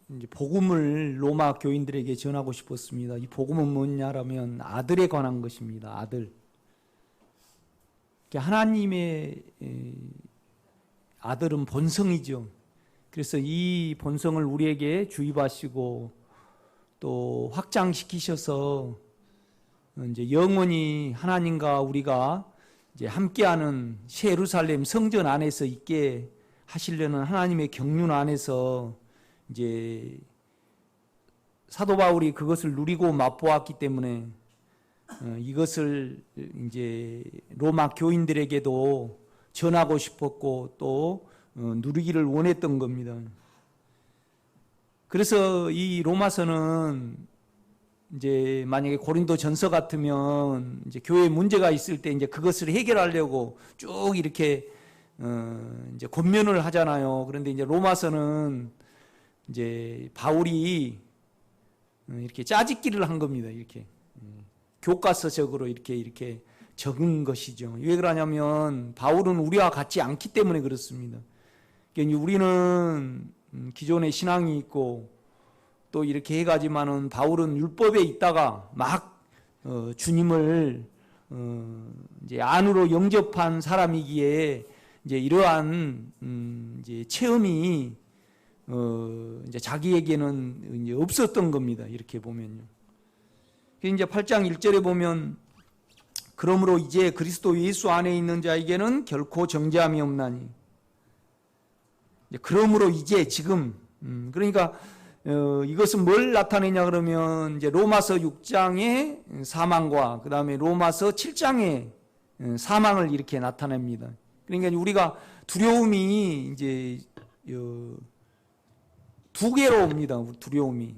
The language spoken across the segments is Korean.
이제 복음을 로마 교인들에게 전하고 싶었습니다. 이 복음은 뭐냐라면 아들에 관한 것입니다. 아들. 하나님의 아들은 본성이죠. 그래서 이 본성을 우리에게 주입하시고 또 확장시키셔서 이제 영원히 하나님과 우리가 이제 함께하는 새 예루살렘 성전 안에서 있게 하시려는 하나님의 경륜 안에서 이제 사도 바울이 그것을 누리고 맛보았기 때문에 이것을 이제 로마 교인들에게도 전하고 싶었고 또 누리기를 원했던 겁니다. 그래서 이 로마서는 이제 만약에 고린도 전서 같으면 이제 교회에 문제가 있을 때 이제 그것을 해결하려고 쭉 이렇게 이제 권면을 하잖아요. 그런데 이제 로마서는 이제 바울이 이렇게 짜집기를 한 겁니다. 이렇게 교과서적으로 이렇게 적은 것이죠. 왜 그러냐면 바울은 우리와 같지 않기 때문에 그렇습니다. 그러니까 우리는 기존의 신앙이 있고 또 이렇게 해가지만은 바울은 율법에 있다가 막 주님을 이제 안으로 영접한 사람이기에 이제 이러한 이제 체험이 이제 자기에게는 이제 없었던 겁니다. 이렇게 보면요. 이제 8장 1절에 보면 그러므로 이제 그리스도 예수 안에 있는 자에게는 결코 정죄함이 없나니. 그러므로 이제 지금 그러니까 이것은 뭘 나타내냐 그러면 이제 로마서 6장의 사망과 그 다음에 로마서 7장의 사망을 이렇게 나타냅니다. 그러니까 우리가 두려움이 이제 두 개로 옵니다. 두려움이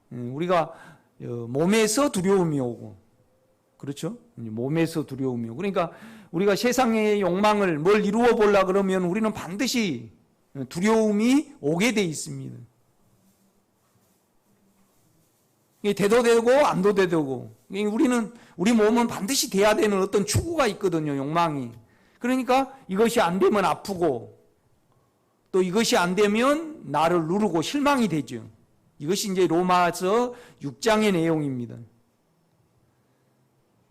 우리가 몸에서 두려움이 오고 그렇죠? 몸에서 두려움이 오고 그러니까 우리가 세상의 욕망을 뭘 이루어 보려 그러면 우리는 반드시 두려움이 오게 돼 있습니다. 돼도 되고 안도 되고 우리 몸은 반드시 돼야 되는 어떤 추구가 있거든요. 욕망이. 그러니까 이것이 안 되면 아프고 또 이것이 안 되면 나를 누르고 실망이 되죠. 이것이 이제 로마서 6장의 내용입니다.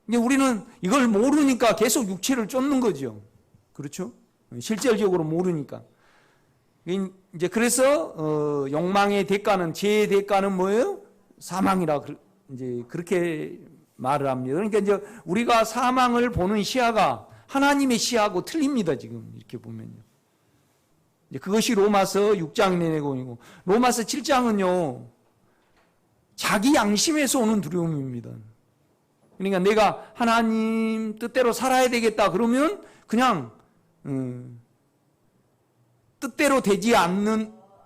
근데 우리는 이걸 모르니까 계속 육체를 쫓는 거죠. 그렇죠? 실질적으로 모르니까. 이제 그래서 욕망의 대가는 죄의 대가는 뭐예요? 사망이라 이제 그렇게 말을 합니다. 그러니까 이제 우리가 사망을 보는 시야가 하나님의 시야하고 틀립니다. 지금 이렇게 보면요. 이제 그것이 로마서 6장 내용이고 로마서 7장은요. 자기 양심에서 오는 두려움입니다. 그러니까 내가 하나님 뜻대로 살아야 되겠다 그러면 그냥 뜻대로 되지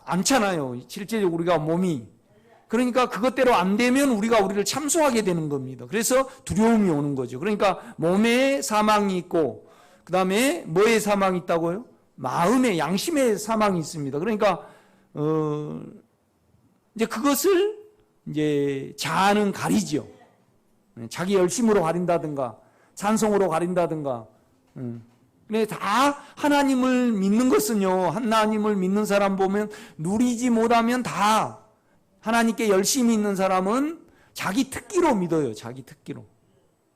않잖아요. 실제로 우리가 몸이. 그러니까 그것대로 안 되면 우리를 참소하게 되는 겁니다. 그래서 두려움이 오는 거죠. 그러니까 몸에 사망이 있고 그 다음에 뭐에 사망이 있다고요? 마음의 양심의 사망이 있습니다. 그러니까 이제 그것을 이제 자아는 가리죠. 자기 열심으로 가린다든가 찬송으로 가린다든가. 근데 다 하나님을 믿는 것은요. 하나님을 믿는 사람 보면 누리지 못하면 다 하나님께 열심히 있는 사람은 자기 특기로 믿어요. 자기 특기로.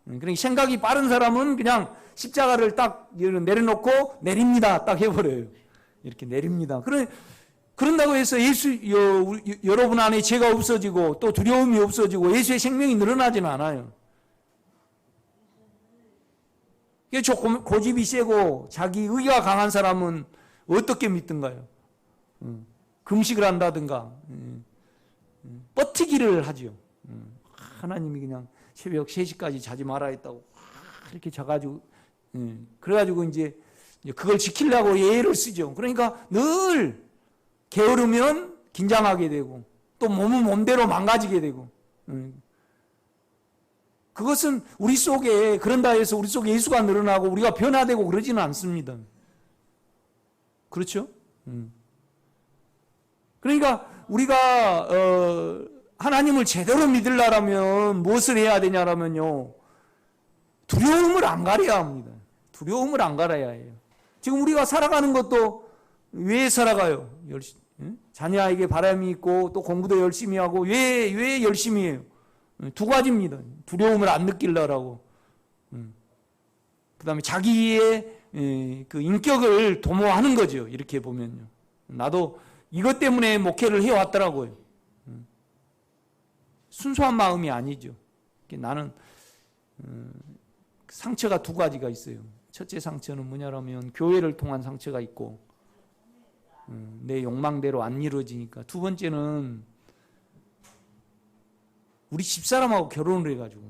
그러니까 생각이 빠른 사람은 그냥 십자가를 딱 내려놓고 내립니다. 딱 해버려요. 이렇게 내립니다. 그런다고 해서 여러분 안에 죄가 없어지고 또 두려움이 없어지고 예수의 생명이 늘어나지는 않아요. 저 고집이 세고 자기 의가 강한 사람은 어떻게 믿든가요? 금식을 한다든가 뻗튀기를 하죠. 하나님이 그냥 새벽 3시까지 자지 말아 했다고 이렇게 자가지고 그래가지고 이제 그걸 지키려고 예를 쓰죠. 그러니까 늘 게으르면 긴장하게 되고 또 몸은 몸대로 망가지게 되고 그것은 우리 속에 그런다 해서 우리 속에 예수가 늘어나고 우리가 변화되고 그러지는 않습니다. 그렇죠? 그러니까 우리가 하나님을 제대로 믿으려면 무엇을 해야 되냐라면요. 두려움을 안 가려야 합니다. 두려움을 안 가려야 해요. 지금 우리가 살아가는 것도 왜 살아가요? 자녀에게 바람이 있고 또 공부도 열심히 하고 왜 열심히 해요? 두 가지입니다. 두려움을 안 느끼려고. 그 다음에 자기의 그 인격을 도모하는 거죠. 이렇게 보면요. 나도 이것 때문에 목회를 해왔더라고요. 순수한 마음이 아니죠. 나는 상처가 두 가지가 있어요. 첫째 상처는 뭐냐면 교회를 통한 상처가 있고 내 욕망대로 안 이루어지니까. 두 번째는 우리 집사람하고 결혼을 해가지고.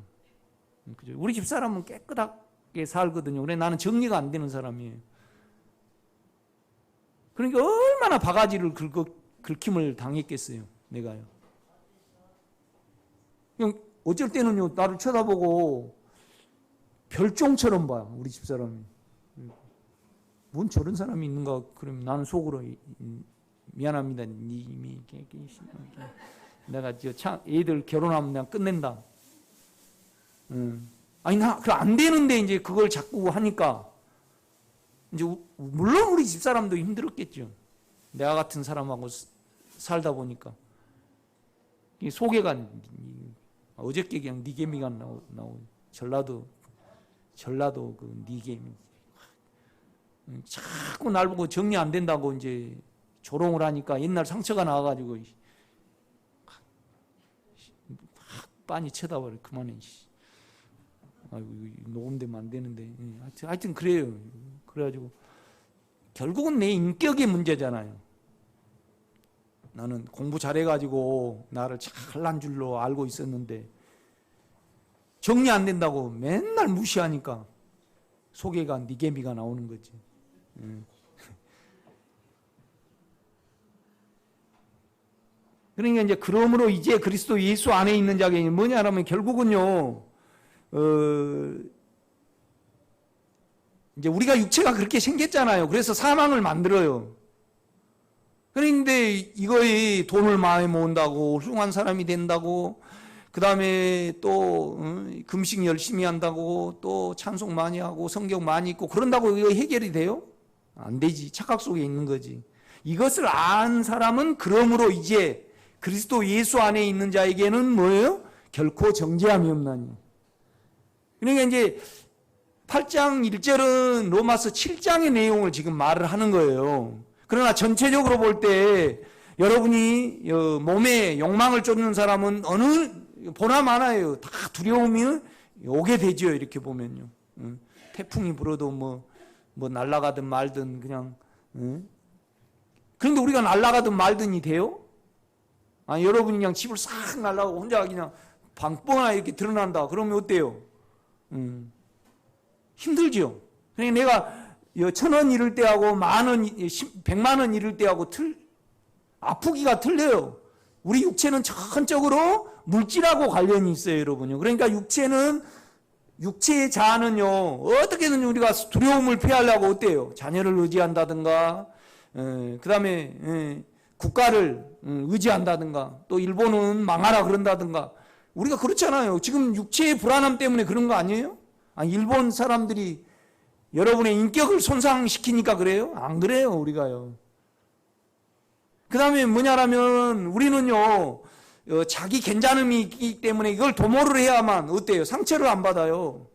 그죠? 우리 집사람은 깨끗하게 살거든요. 그래 나는 정리가 안 되는 사람이에요. 그러니까 얼마나 바가지를 긁힘을 당했겠어요. 내가요. 그냥 어쩔 때는요 나를 쳐다보고 별종처럼 봐요. 우리 집사람이. 뭔 저런 사람이 있는가. 그러면 나는 속으로 미안합니다. 님이 내가 애들 결혼하면 그냥 끝낸다. 아니 나 그 안 되는데 이제 그걸 자꾸 하니까 이제 물론 우리 집사람도 힘들었겠죠. 내가 같은 사람하고 살다 보니까 소개가 어저께 그냥 니개미가 나오고 전라도 그 니개미 자꾸 날 보고 정리 안 된다고 이제 조롱을 하니까 옛날 상처가 나와가지고 빤히 쳐다버려. 그만해. 아이고 녹음되면 안 되는데. 하여튼 그래요. 그래가지고 결국은 내 인격의 문제잖아요. 나는 공부 잘해가지고 나를 잘난 줄로 알고 있었는데 정리 안 된다고 맨날 무시하니까 소개가 니개미가 나오는 거지. 그러니까 이제 그러므로 이제 그리스도 예수 안에 있는 자가 뭐냐라면 결국은요, 이제 우리가 육체가 그렇게 생겼잖아요. 그래서 사망을 만들어요. 그런데 이거에 돈을 많이 모은다고 훌륭한 사람이 된다고, 그 다음에 또 금식 열심히 한다고, 또 찬송 많이 하고 성경 많이 읽고 그런다고 이거 해결이 돼요? 안 되지. 착각 속에 있는 거지. 이것을 안 사람은 그러므로 이제 그리스도 예수 안에 있는 자에게는 뭐예요? 결코 정죄함이 없나니. 그러니까 이제 8장 1절은 로마서 7장의 내용을 지금 말을 하는 거예요. 그러나 전체적으로 볼 때 여러분이 몸에 욕망을 쫓는 사람은 보나 마나요. 다 두려움이 오게 되죠. 이렇게 보면요. 태풍이 불어도 뭐 날아가든 말든 그냥. 그런데 우리가 날아가든 말든이 돼요? 아니, 여러분이 그냥 집을 싹 날아가고 혼자 그냥 방뻥 이렇게 드러난다. 그러면 어때요? 힘들죠. 그러니까 내가 1,000원 잃을 때하고 100만 원 잃을 때하고 아프기가 틀려요. 우리 육체는 전적으로 물질하고 관련이 있어요, 여러분요. 그러니까 육체의 자아는요, 어떻게든 우리가 두려움을 피하려고 어때요? 자녀를 의지한다든가, 그 다음에 국가를 의지한다든가, 또 일본은 망하라 그런다든가. 우리가 그렇잖아요. 지금 육체의 불안함 때문에 그런 거 아니에요? 아니, 일본 사람들이 여러분의 인격을 손상시키니까 그래요? 안 그래요, 우리가요. 그 다음에 뭐냐라면 우리는요, 자기 괜찮음이 있기 때문에 이걸 도모를 해야만 어때요? 상처를 안 받아요.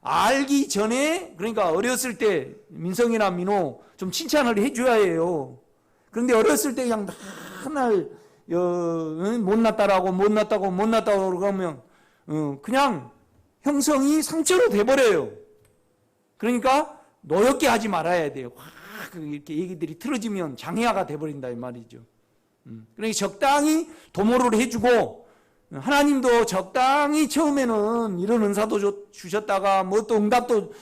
알기 전에, 그러니까 어렸을 때 민성이나 민호 좀 칭찬을 해줘야 해요. 그런데 어렸을 때 그냥 맨날 못났다고 그러면 그냥 형성이 상처로 돼버려요. 그러니까 노엽게 하지 말아야 돼요. 이렇게 얘기들이 틀어지면 장애아가 돼버린다 이 말이죠. 그러니까 적당히 도모를 해주고, 하나님도 적당히 처음에는 이런 은사도 주셨다가 뭐 또 응답도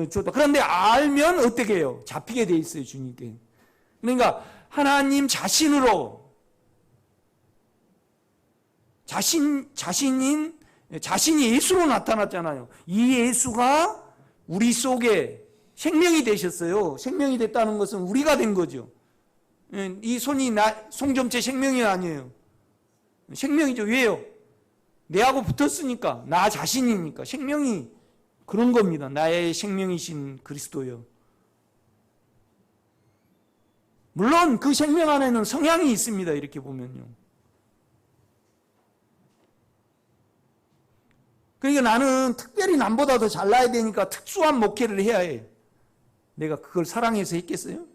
줬다. 그런데 알면 어떻게 해요? 잡히게 돼 있어요, 주님께. 그러니까 하나님 자신으로 자신이 예수로 나타났잖아요. 이 예수가 우리 속에 생명이 되셨어요. 생명이 됐다는 것은 우리가 된 거죠. 이 손이 송점체 생명이 아니에요. 생명이죠. 왜요? 내하고 붙었으니까. 나 자신이니까. 생명이 그런 겁니다. 나의 생명이신 그리스도요. 물론 그 생명 안에는 성향이 있습니다. 이렇게 보면요. 그러니까 나는 특별히 남보다 더 잘나야 되니까 특수한 목회를 해야 해. 내가 그걸 사랑해서 했겠어요?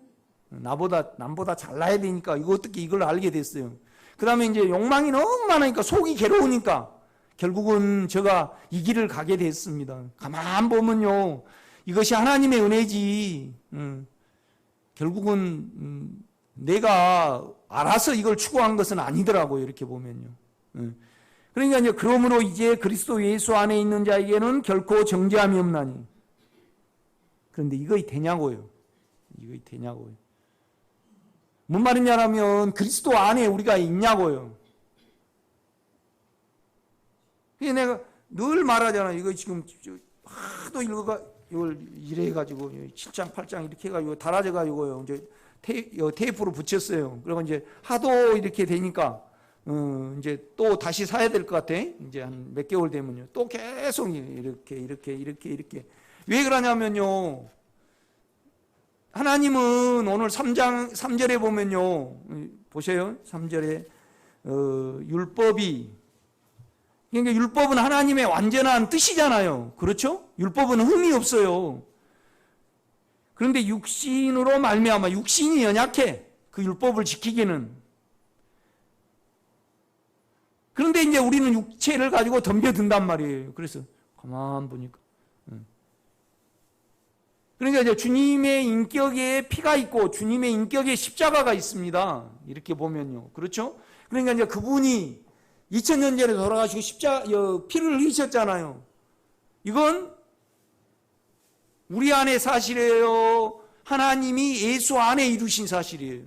남보다 잘나야 되니까 이거 어떻게 이걸 알게 됐어요. 그 다음에 이제 욕망이 너무 많으니까 속이 괴로우니까 결국은 제가 이 길을 가게 됐습니다. 가만 보면요. 이것이 하나님의 은혜지. 결국은 내가 알아서 이걸 추구한 것은 아니더라고요. 이렇게 보면요. 그러니까 이제 그러므로 이제 그리스도 예수 안에 있는 자에게는 결코 정죄함이 없나니. 그런데 이것이 되냐고요. 이것이 되냐고요. 뭔 말이냐면 그리스도 안에 우리가 있냐고요. 그래서 내가 늘 말하잖아. 이거 지금 하도 이걸 이래가지고 7장 8장 이렇게 해가지고 달아져가지고요. 이제 테이프로 붙였어요. 그리고 이제 하도 이렇게 되니까 이제 또 다시 사야 될 것 같아. 이제 한 몇 개월 되면요. 또 계속 이렇게. 왜 그러냐면요. 하나님은 오늘 3절에 보면요. 보세요. 3절에 율법이, 그러니까 율법은 하나님의 완전한 뜻이잖아요. 그렇죠? 율법은 흠이 없어요. 그런데 육신으로 말미암아 육신이 연약해. 그 율법을 지키기는. 그런데 이제 우리는 육체를 가지고 덤벼든단 말이에요. 그래서 가만 보니까. 그러니까 이제 주님의 인격에 피가 있고 주님의 인격에 십자가가 있습니다. 이렇게 보면요. 그렇죠? 그러니까 이제 그분이 2000년 전에 돌아가시고 피를 흘리셨잖아요. 이건 우리 안에 사실이에요. 하나님이 예수 안에 이루신 사실이에요.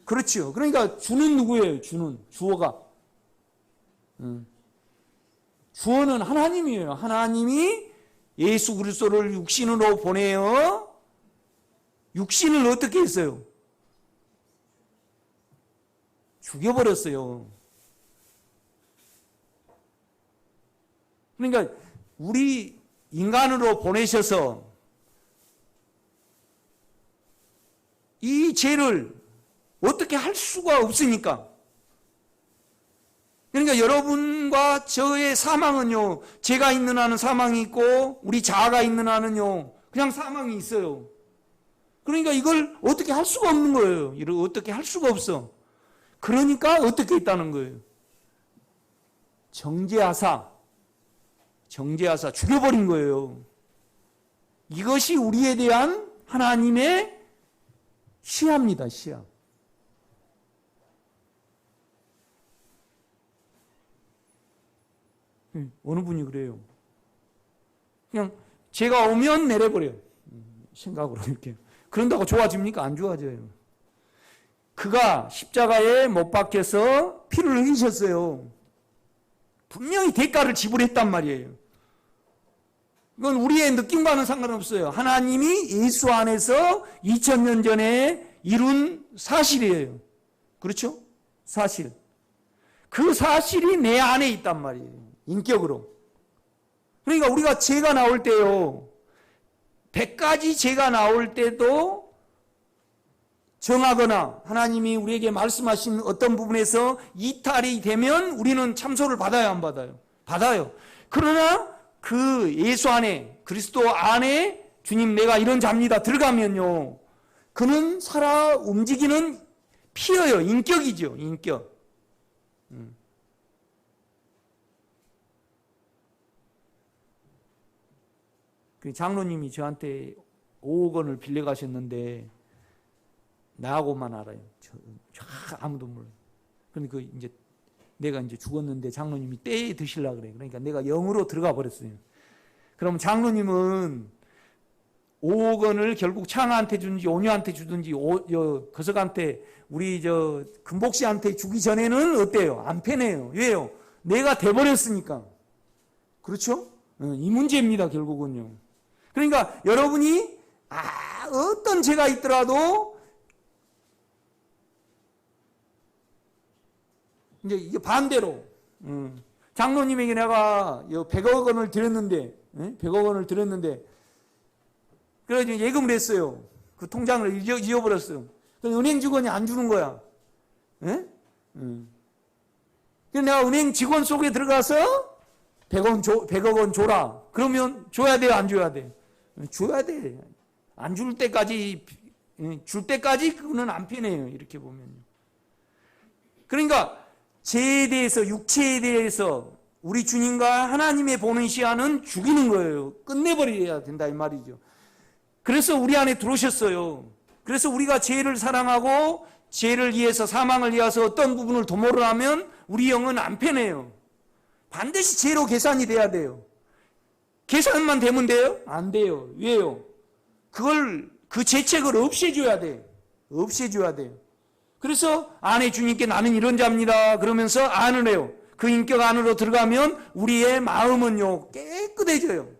그렇죠. 그러니까 주는 누구예요? 주어가. 주어는 하나님이에요. 하나님이 예수 그리스도를 육신으로 보내어 육신을 어떻게 했어요? 죽여버렸어요. 그러니까 우리 인간으로 보내셔서 이 죄를 어떻게 할 수가 없으니까. 그러니까 여러분과 저의 사망은요, 제가 있는 한은 사망이 있고 우리 자아가 있는 한은요 그냥 사망이 있어요. 그러니까 이걸 어떻게 할 수가 없는 거예요. 이걸 어떻게 할 수가 없어. 그러니까 어떻게 있다는 거예요. 정죄하사 죽여버린 거예요. 이것이 우리에 대한 하나님의 시야입니다. 시야. 어느 분이 그래요. 그냥 제가 오면 내려버려요. 생각으로 이렇게. 그런다고 좋아집니까? 안 좋아져요. 그가 십자가에 못 박혀서 피를 흘리셨어요. 분명히 대가를 지불했단 말이에요. 이건 우리의 느낌과는 상관없어요. 하나님이 예수 안에서 2000년 전에 이룬 사실이에요. 그렇죠? 사실. 그 사실이 내 안에 있단 말이에요. 인격으로. 그러니까 우리가 죄가 나올 때요. 100가지 죄가 나올 때도 정하거나 하나님이 우리에게 말씀하신 어떤 부분에서 이탈이 되면 우리는 참소를 받아요, 안 받아요? 받아요. 그러나 그 예수 안에, 그리스도 안에 주님 내가 이런 자입니다 들어가면요. 그는 살아 움직이는 피어요. 인격이죠. 인격. 그 장로님이 저한테 5억 원을 빌려 가셨는데 나하고만 알아요. 아무도 몰라요. 근데 그 이제 내가 이제 죽었는데 장로님이 떼에 드시려고 그래요. 그러니까 내가 영으로 들어가 버렸어요. 그럼 장로님은 5억 원을 결국 창아한테 주든지 온유한테 주든지 거석한테 우리 금복 씨한테 주기 전에는 어때요? 안 편해요. 왜요? 내가 돼버렸으니까. 그렇죠? 이 문제입니다. 결국은요. 그러니까 여러분이 어떤 죄가 있더라도 이제 이게 반대로 장로님에게 내가 100억 원을 드렸는데 100억 원을 드렸는데 그래서 예금을 했어요. 그 통장을 잊어버렸어요. 은행 직원이 안 주는 거야. 예? 그래서 내가 은행 직원 속에 들어가서 100억 원 줘라. 그러면 줘야 돼요, 안 줘야 돼? 줘야 돼. 안 줄 때까지, 줄 때까지 그거는 안 편해요. 이렇게 보면요. 그러니까 죄에 대해서, 육체에 대해서 우리 주님과 하나님의 보는 시야는 죽이는 거예요. 끝내버려야 된다 이 말이죠. 그래서 우리 안에 들어오셨어요. 그래서 우리가 죄를 사랑하고 죄를 위해서, 사망을 위해서 어떤 부분을 도모를 하면 우리 영은 안 편해요. 반드시 죄로 계산이 돼야 돼요. 계산만 되면 돼요? 안 돼요. 왜요? 그 죄책을 없애줘야 돼. 없애줘야 돼요. 그래서 안에 주님께 나는 이런 자입니다. 그러면서 안을 해요. 그 인격 안으로 들어가면 우리의 마음은요, 깨끗해져요.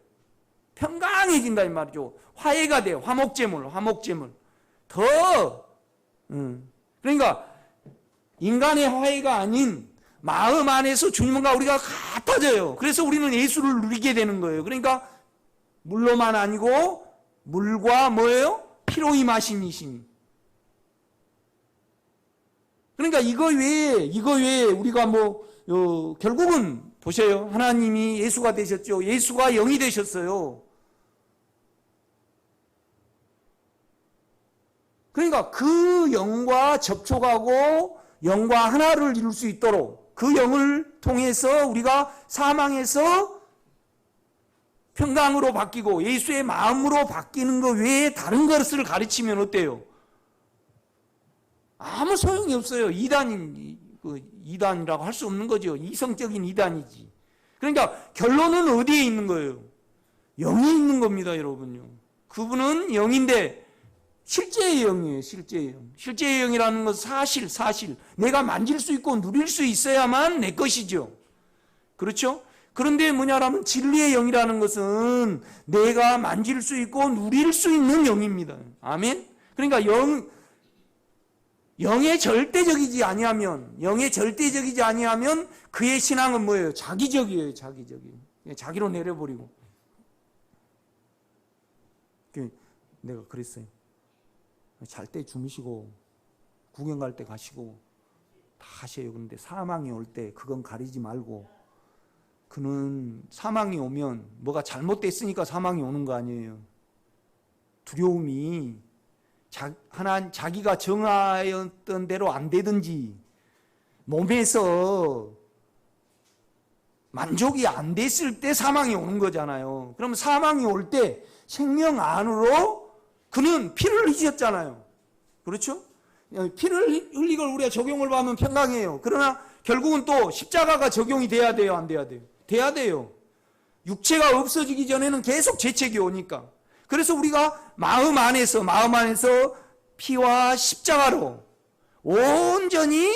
평강해진다 이 말이죠. 화해가 돼요. 화목제물. 그러니까 인간의 화해가 아닌 마음 안에서 주님과 우리가 같아져요. 그래서 우리는 예수를 누리게 되는 거예요. 그러니까 물로만 아니고 물과 뭐예요? 피로 임하신 이시니. 그러니까 이거 외에 우리가 결국은 보세요. 하나님이 예수가 되셨죠. 예수가 영이 되셨어요. 그러니까 그 영과 접촉하고 영과 하나를 이룰 수 있도록 그 영을 통해서 우리가 사망에서 평강으로 바뀌고 예수의 마음으로 바뀌는 것 외에 다른 것을 가르치면 어때요? 아무 소용이 없어요. 이단이라고 할 수 없는 거죠. 이성적인 이단이지. 그러니까 결론은 어디에 있는 거예요? 영에 있는 겁니다, 여러분요. 그분은 영인데 실제의 영이에요, 실제의 영. 실제의 영이라는 것은 사실. 내가 만질 수 있고 누릴 수 있어야만 내 것이죠. 그렇죠? 그런데 뭐냐라면 진리의 영이라는 것은 내가 만질 수 있고 누릴 수 있는 영입니다. 아멘? 그러니까 영에 절대적이지 아니하면 그의 신앙은 뭐예요? 자기적이에요, 자기로 내려버리고. 내가 그랬어요. 잘 때 주무시고 구경 갈 때 가시고 다 하셔요. 그런데 사망이 올 때 그건 가리지 말고, 그는 사망이 오면 뭐가 잘못됐으니까 사망이 오는 거 아니에요. 두려움이 자기가 정하였던 대로 안 되든지 몸에서 만족이 안 됐을 때 사망이 오는 거잖아요. 그러면 사망이 올 때 생명 안으로 그는 피를 흘리셨잖아요. 그렇죠? 피를 흘리고 우리가 적용을 받으면 평강해요. 그러나 결국은 또 십자가가 적용이 돼야 돼요, 안 돼야 돼요? 돼야 돼요. 육체가 없어지기 전에는 계속 죄책이 오니까. 그래서 우리가 마음 안에서 피와 십자가로 온전히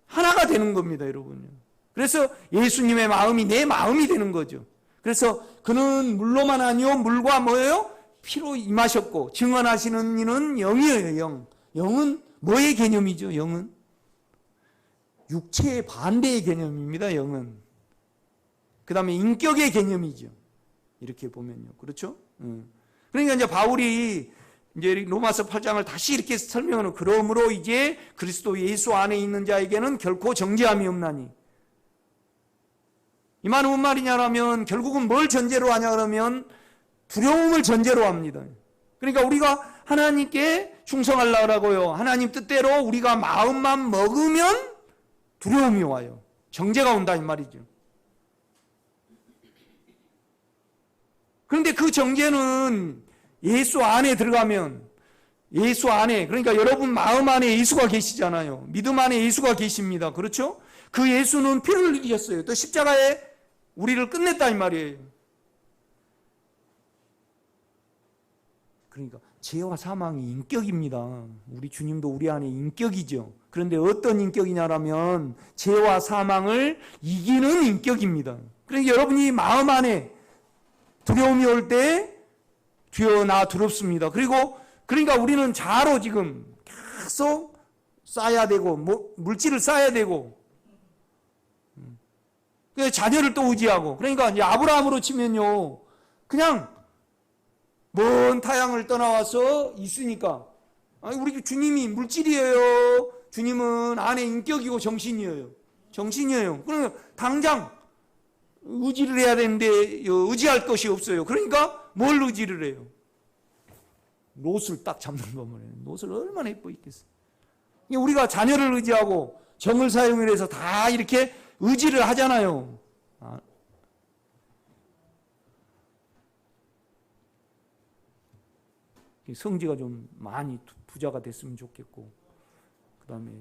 하나가 되는 겁니다, 여러분요. 그래서 예수님의 마음이 내 마음이 되는 거죠. 그래서 그는 물로만 아니요 물과 뭐예요? 피로 임하셨고 증언하시는 이는 영이에요, 영. 영은 뭐의 개념이죠? 영은 육체의 반대의 개념입니다. 영은 그 다음에 인격의 개념이죠. 이렇게 보면요, 그렇죠? 그러니까 이제 바울이 이제 로마서 8장을 다시 이렇게 설명하는, 그러므로 이제 그리스도 예수 안에 있는 자에게는 결코 정죄함이 없나니. 이 말은 무슨 말이냐라면 결국은 뭘 전제로 하냐 그러면 두려움을 전제로 합니다. 그러니까 우리가 하나님께 충성하려고요. 하나님 뜻대로 우리가 마음만 먹으면 두려움이 와요. 정죄가 온다 이 말이죠. 그런데 그 정죄는 예수 안에 들어가면, 예수 안에, 그러니까 여러분 마음 안에 예수가 계시잖아요. 믿음 안에 예수가 계십니다. 그렇죠? 그 예수는 피를 흘리셨어요. 또 십자가에 우리를 끝냈다 이 말이에요. 그러니까 죄와 사망이 인격입니다. 우리 주님도 우리 안에 인격이죠. 그런데 어떤 인격이냐라면 죄와 사망을 이기는 인격입니다. 그러니까 여러분이 마음 안에 두려움이 올 때 주여 나 두렵습니다. 그러니까 우리는 자로 지금 계속 쌓아야 되고 물질을 쌓아야 되고 자녀를 또 의지하고, 그러니까 이제 아브라함으로 치면요, 그냥 먼 타향을 떠나와서 있으니까 아니, 우리 주님이 물질이에요? 주님은 안에 인격이고 정신이에요. 정신이에요. 그러면 당장 의지를 해야 되는데 의지할 것이 없어요. 그러니까 뭘 의지를 해요? 롯을 딱 잡는 거면 롯을 얼마나 예뻐 있겠어요. 우리가 자녀를 의지하고 정을 사용해서 다 이렇게 의지를 하잖아요. 성지가 좀 많이 부자가 됐으면 좋겠고, 그 다음에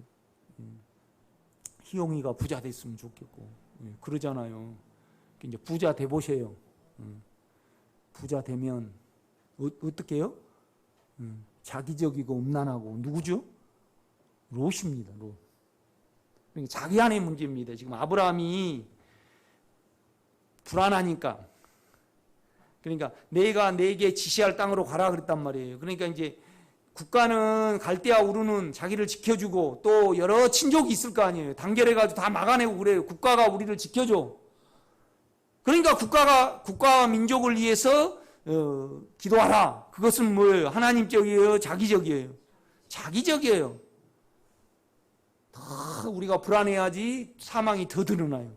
희용이가 부자 됐으면 좋겠고, 그러잖아요. 이제 부자 돼 보세요. 부자 되면 어떻게 해요? 자기적이고 음란하고 누구죠? 롯입니다. 롯. 그러니까 자기 안의 문제입니다. 지금 아브라함이 불안하니까, 그러니까 내가 내게 지시할 땅으로 가라 그랬단 말이에요. 그러니까 이제 국가는 갈대아 우르는 자기를 지켜주고 또 여러 친족이 있을 거 아니에요. 단결해가지고 다 막아내고 그래요. 국가가 우리를 지켜줘. 그러니까 국가와 민족을 위해서 기도하라. 그것은 뭐예요? 하나님적이에요? 자기적이에요? 자기적이에요. 더 우리가 불안해야지 사망이 더 드러나요.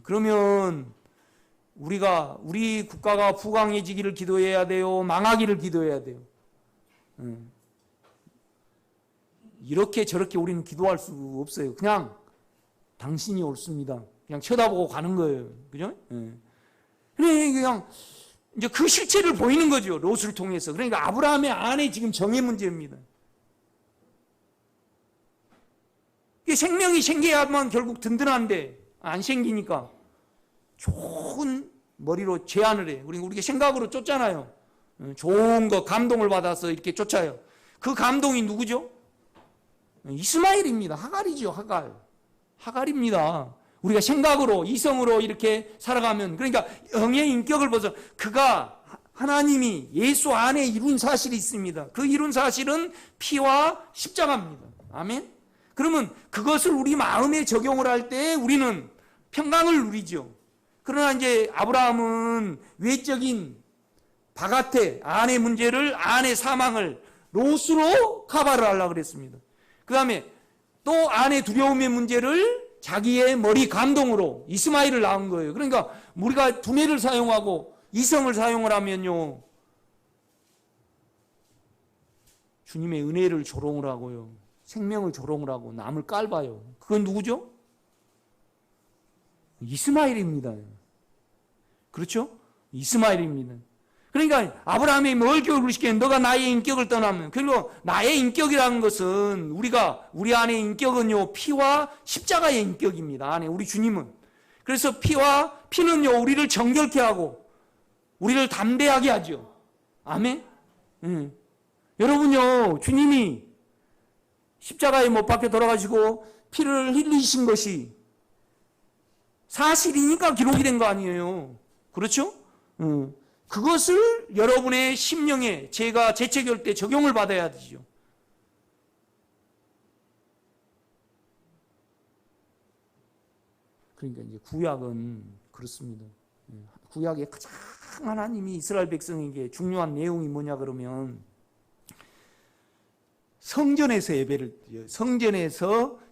그러면 우리 국가가 부강해지기를 기도해야 돼요? 망하기를 기도해야 돼요? 이렇게 저렇게 우리는 기도할 수 없어요. 그냥 당신이 옳습니다. 그냥 쳐다보고 가는 거예요. 그죠? 그냥 이제 그 실체를 보이는 거죠. 롯을 통해서. 그러니까 아브라함의 안에 지금 정의 문제입니다. 생명이 생겨야만 결국 든든한데 안 생기니까 좋은 머리로 제안을 해요. 우리가 생각으로 쫓잖아요. 좋은 거 감동을 받아서 이렇게 쫓아요. 그 감동이 누구죠? 이스마엘입니다. 하갈이죠. 하갈입니다. 우리가 생각으로 이성으로 이렇게 살아가면, 그러니까 영의 인격을 벗어 그가 하나님이 예수 안에 이룬 사실이 있습니다. 그 이룬 사실은 피와 십자가입니다. 아멘. 그러면 그것을 우리 마음에 적용을 할 때 우리는 평강을 누리죠. 그러나 이제 아브라함은 외적인 바깥의 안의 문제를, 안의 사망을 롯으로 커버를 하려고 그랬습니다. 그 다음에 또 안의 두려움의 문제를 자기의 머리 감동으로 이스마엘을 낳은 거예요. 그러니까 우리가 두뇌를 사용하고 이성을 사용을 하면요, 주님의 은혜를 조롱을 하고요, 생명을 조롱을 하고 남을 깔봐요. 그건 누구죠? 이스마엘입니다. 그렇죠? 이스마엘입니다. 그러니까 아브라함이 뭘 교육을 시키는, 너가 나의 인격을 떠나면, 그리고 나의 인격이라는 것은 우리 안의 인격은요, 피와 십자가의 인격입니다. 안에 우리 주님은. 그래서 피는요, 우리를 정결케 하고 우리를 담대하게 하죠. 아멘. 여러분요, 주님이 십자가에 못 박혀 돌아가시고 피를 흘리신 것이 사실이니까 기록이 된 거 아니에요. 그렇죠? 그것을 여러분의 심령에 제가 재채기할 때 적용을 받아야 되죠. 그러니까 이제 구약은 그렇습니다. 구약의 가장 하나님이 이스라엘 백성에게 중요한 내용이 뭐냐 그러면, 성전에서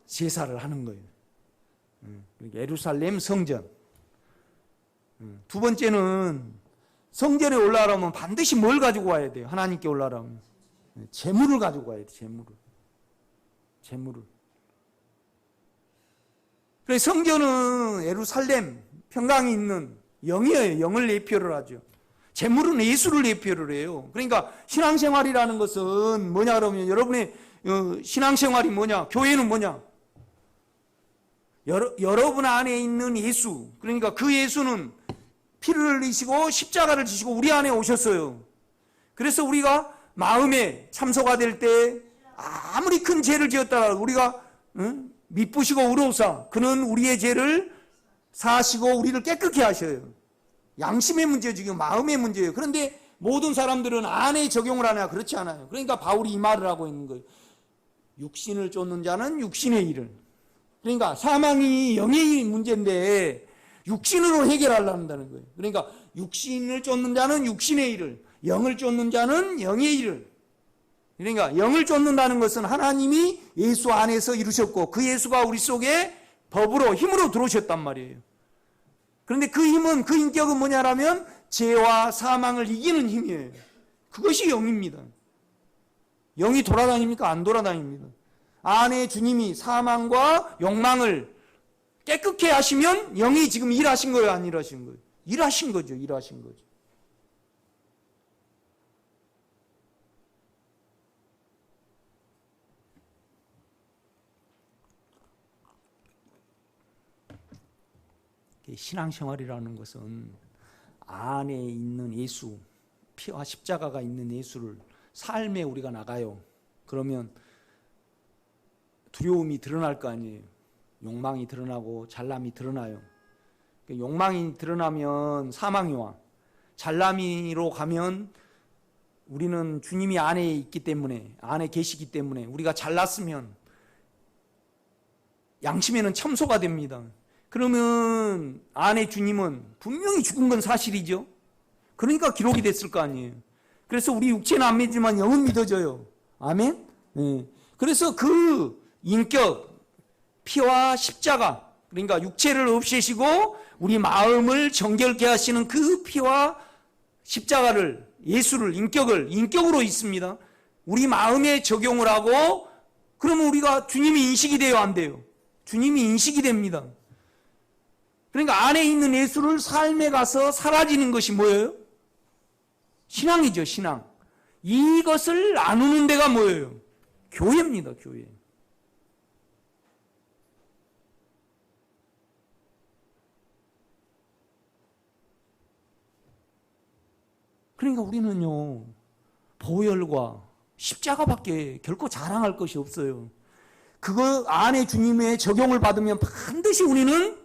제사를 하는 거예요. 예루살렘 성전. 두 번째는 성전에 올라가려면 반드시 뭘 가지고 와야 돼요? 하나님께 올라가려면 제물을 가지고 와야 돼요. 제물을. 그래서 성전은 예루살렘 평강이 있는 영이에요. 영을 예표를 하죠. 제물은 예수를 예표를 해요. 그러니까 신앙생활이라는 것은 뭐냐 그러면, 여러분의 신앙생활이 뭐냐? 교회는 뭐냐? 여러분 안에 있는 예수. 그러니까 그 예수는 피를 흘리시고 십자가를 지시고 우리 안에 오셨어요. 그래서 우리가 마음에 참소가 될 때 아무리 큰 죄를 지었다가 우리가 미쁘시고 의로우사 그는 우리의 죄를 사하시고 우리를 깨끗게 하셔요. 양심의 문제죠. 지금 마음의 문제예요. 그런데 모든 사람들은 안에 적용을 하냐? 그렇지 않아요. 그러니까 바울이 이 말을 하고 있는 거예요. 육신을 쫓는 자는 육신의 일을. 그러니까 사망이 영의 문제인데 육신으로 해결하려고 한다는 거예요. 그러니까 육신을 쫓는 자는 육신의 일을, 영을 쫓는 자는 영의 일을. 그러니까 영을 쫓는다는 것은 하나님이 예수 안에서 이루셨고 그 예수가 우리 속에 법으로 힘으로 들어오셨단 말이에요. 그런데 그 힘은, 그 인격은 뭐냐라면 죄와 사망을 이기는 힘이에요. 그것이 영입니다. 영이 돌아다닙니까? 안 돌아다닙니다. 안에 주님이 사망과 욕망을 깨끗게 하시면 영이 지금 일하신 거예요? 안 일하신 거예요? 일하신 거죠. 일하신 거죠. 신앙생활이라는 것은 안에 있는 예수, 피와 십자가가 있는 예수를 삶에 우리가 나가요. 그러면 두려움이 드러날 거 아니에요. 욕망이 드러나고 잘남이 드러나요. 욕망이 드러나면 사망이 와. 잘남이로 가면 우리는 주님이 안에 있기 때문에, 안에 계시기 때문에 우리가 잘났으면 양심에는 참소가 됩니다. 그러면 안에 주님은 분명히 죽은 건 사실이죠. 그러니까 기록이 됐을 거 아니에요. 그래서 우리 육체는 안 믿지만 영은 믿어져요. 아멘? 네. 그래서 그 인격, 피와 십자가, 그러니까 육체를 없애시고 우리 마음을 정결케 하시는 그 피와 십자가를, 예수를, 인격으로 있습니다. 우리 마음에 적용을 하고 그러면 우리가 주님이 인식이 돼요? 안 돼요? 주님이 인식이 됩니다. 그러니까 안에 있는 예수를 삶에 가서 사라지는 것이 뭐예요? 신앙이죠, 신앙. 이것을 나누는 데가 뭐예요? 교회입니다, 교회. 그러니까 우리는요, 보혈과 십자가밖에 결코 자랑할 것이 없어요. 그거 안에 주님의 적용을 받으면 반드시 우리는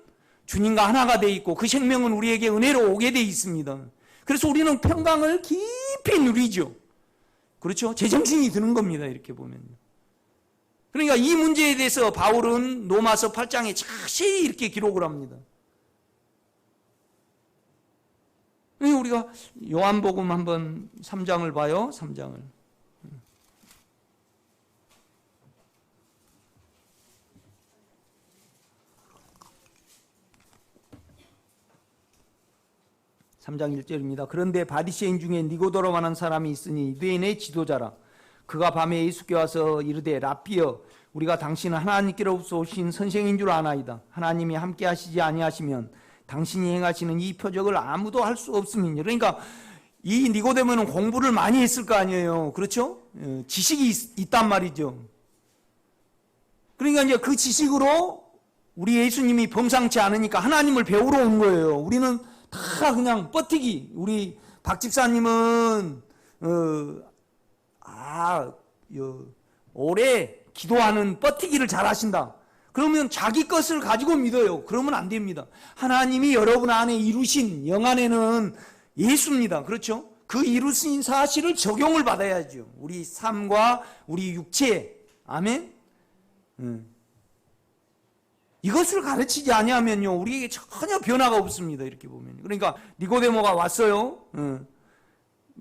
주님과 하나가 돼 있고 그 생명은 우리에게 은혜로 오게 돼 있습니다. 그래서 우리는 평강을 깊이 누리죠. 그렇죠? 제정신이 드는 겁니다. 이렇게 보면. 그러니까 이 문제에 대해서 바울은 로마서 8장에 자세히 이렇게 기록을 합니다. 우리가 요한복음 한번 3장을 봐요. 3장을. 3장 1절입니다. 그런데 바리새인 중에 니고데모라는 사람이 있으니 유대인의 지도자라. 그가 밤에 예수께 와서 이르되 라삐여 우리가 당신은 하나님께로부터 오신 선생인 줄 아나이다. 하나님이 함께 하시지 아니하시면 당신이 행하시는 이 표적을 아무도 할 수 없음이니. 그러니까 이 니고데모는 공부를 많이 했을 거 아니에요. 그렇죠? 지식이 있단 말이죠. 그러니까 이제 그 지식으로 우리 예수님이 범상치 않으니까 하나님을 배우러 온 거예요. 우리는 다 그냥 버티기. 우리 박 집사님은 오래 기도하는 버티기를 잘 하신다. 그러면 자기 것을 가지고 믿어요. 그러면 안 됩니다. 하나님이 여러분 안에 이루신 영 안에는 예수입니다. 그렇죠? 그 이루신 사실을 적용을 받아야죠. 우리 삶과 우리 육체에. 아멘? 이것을 가르치지 아니하면요 우리에게 전혀 변화가 없습니다. 이렇게 보면. 그러니까 니고데모가 왔어요.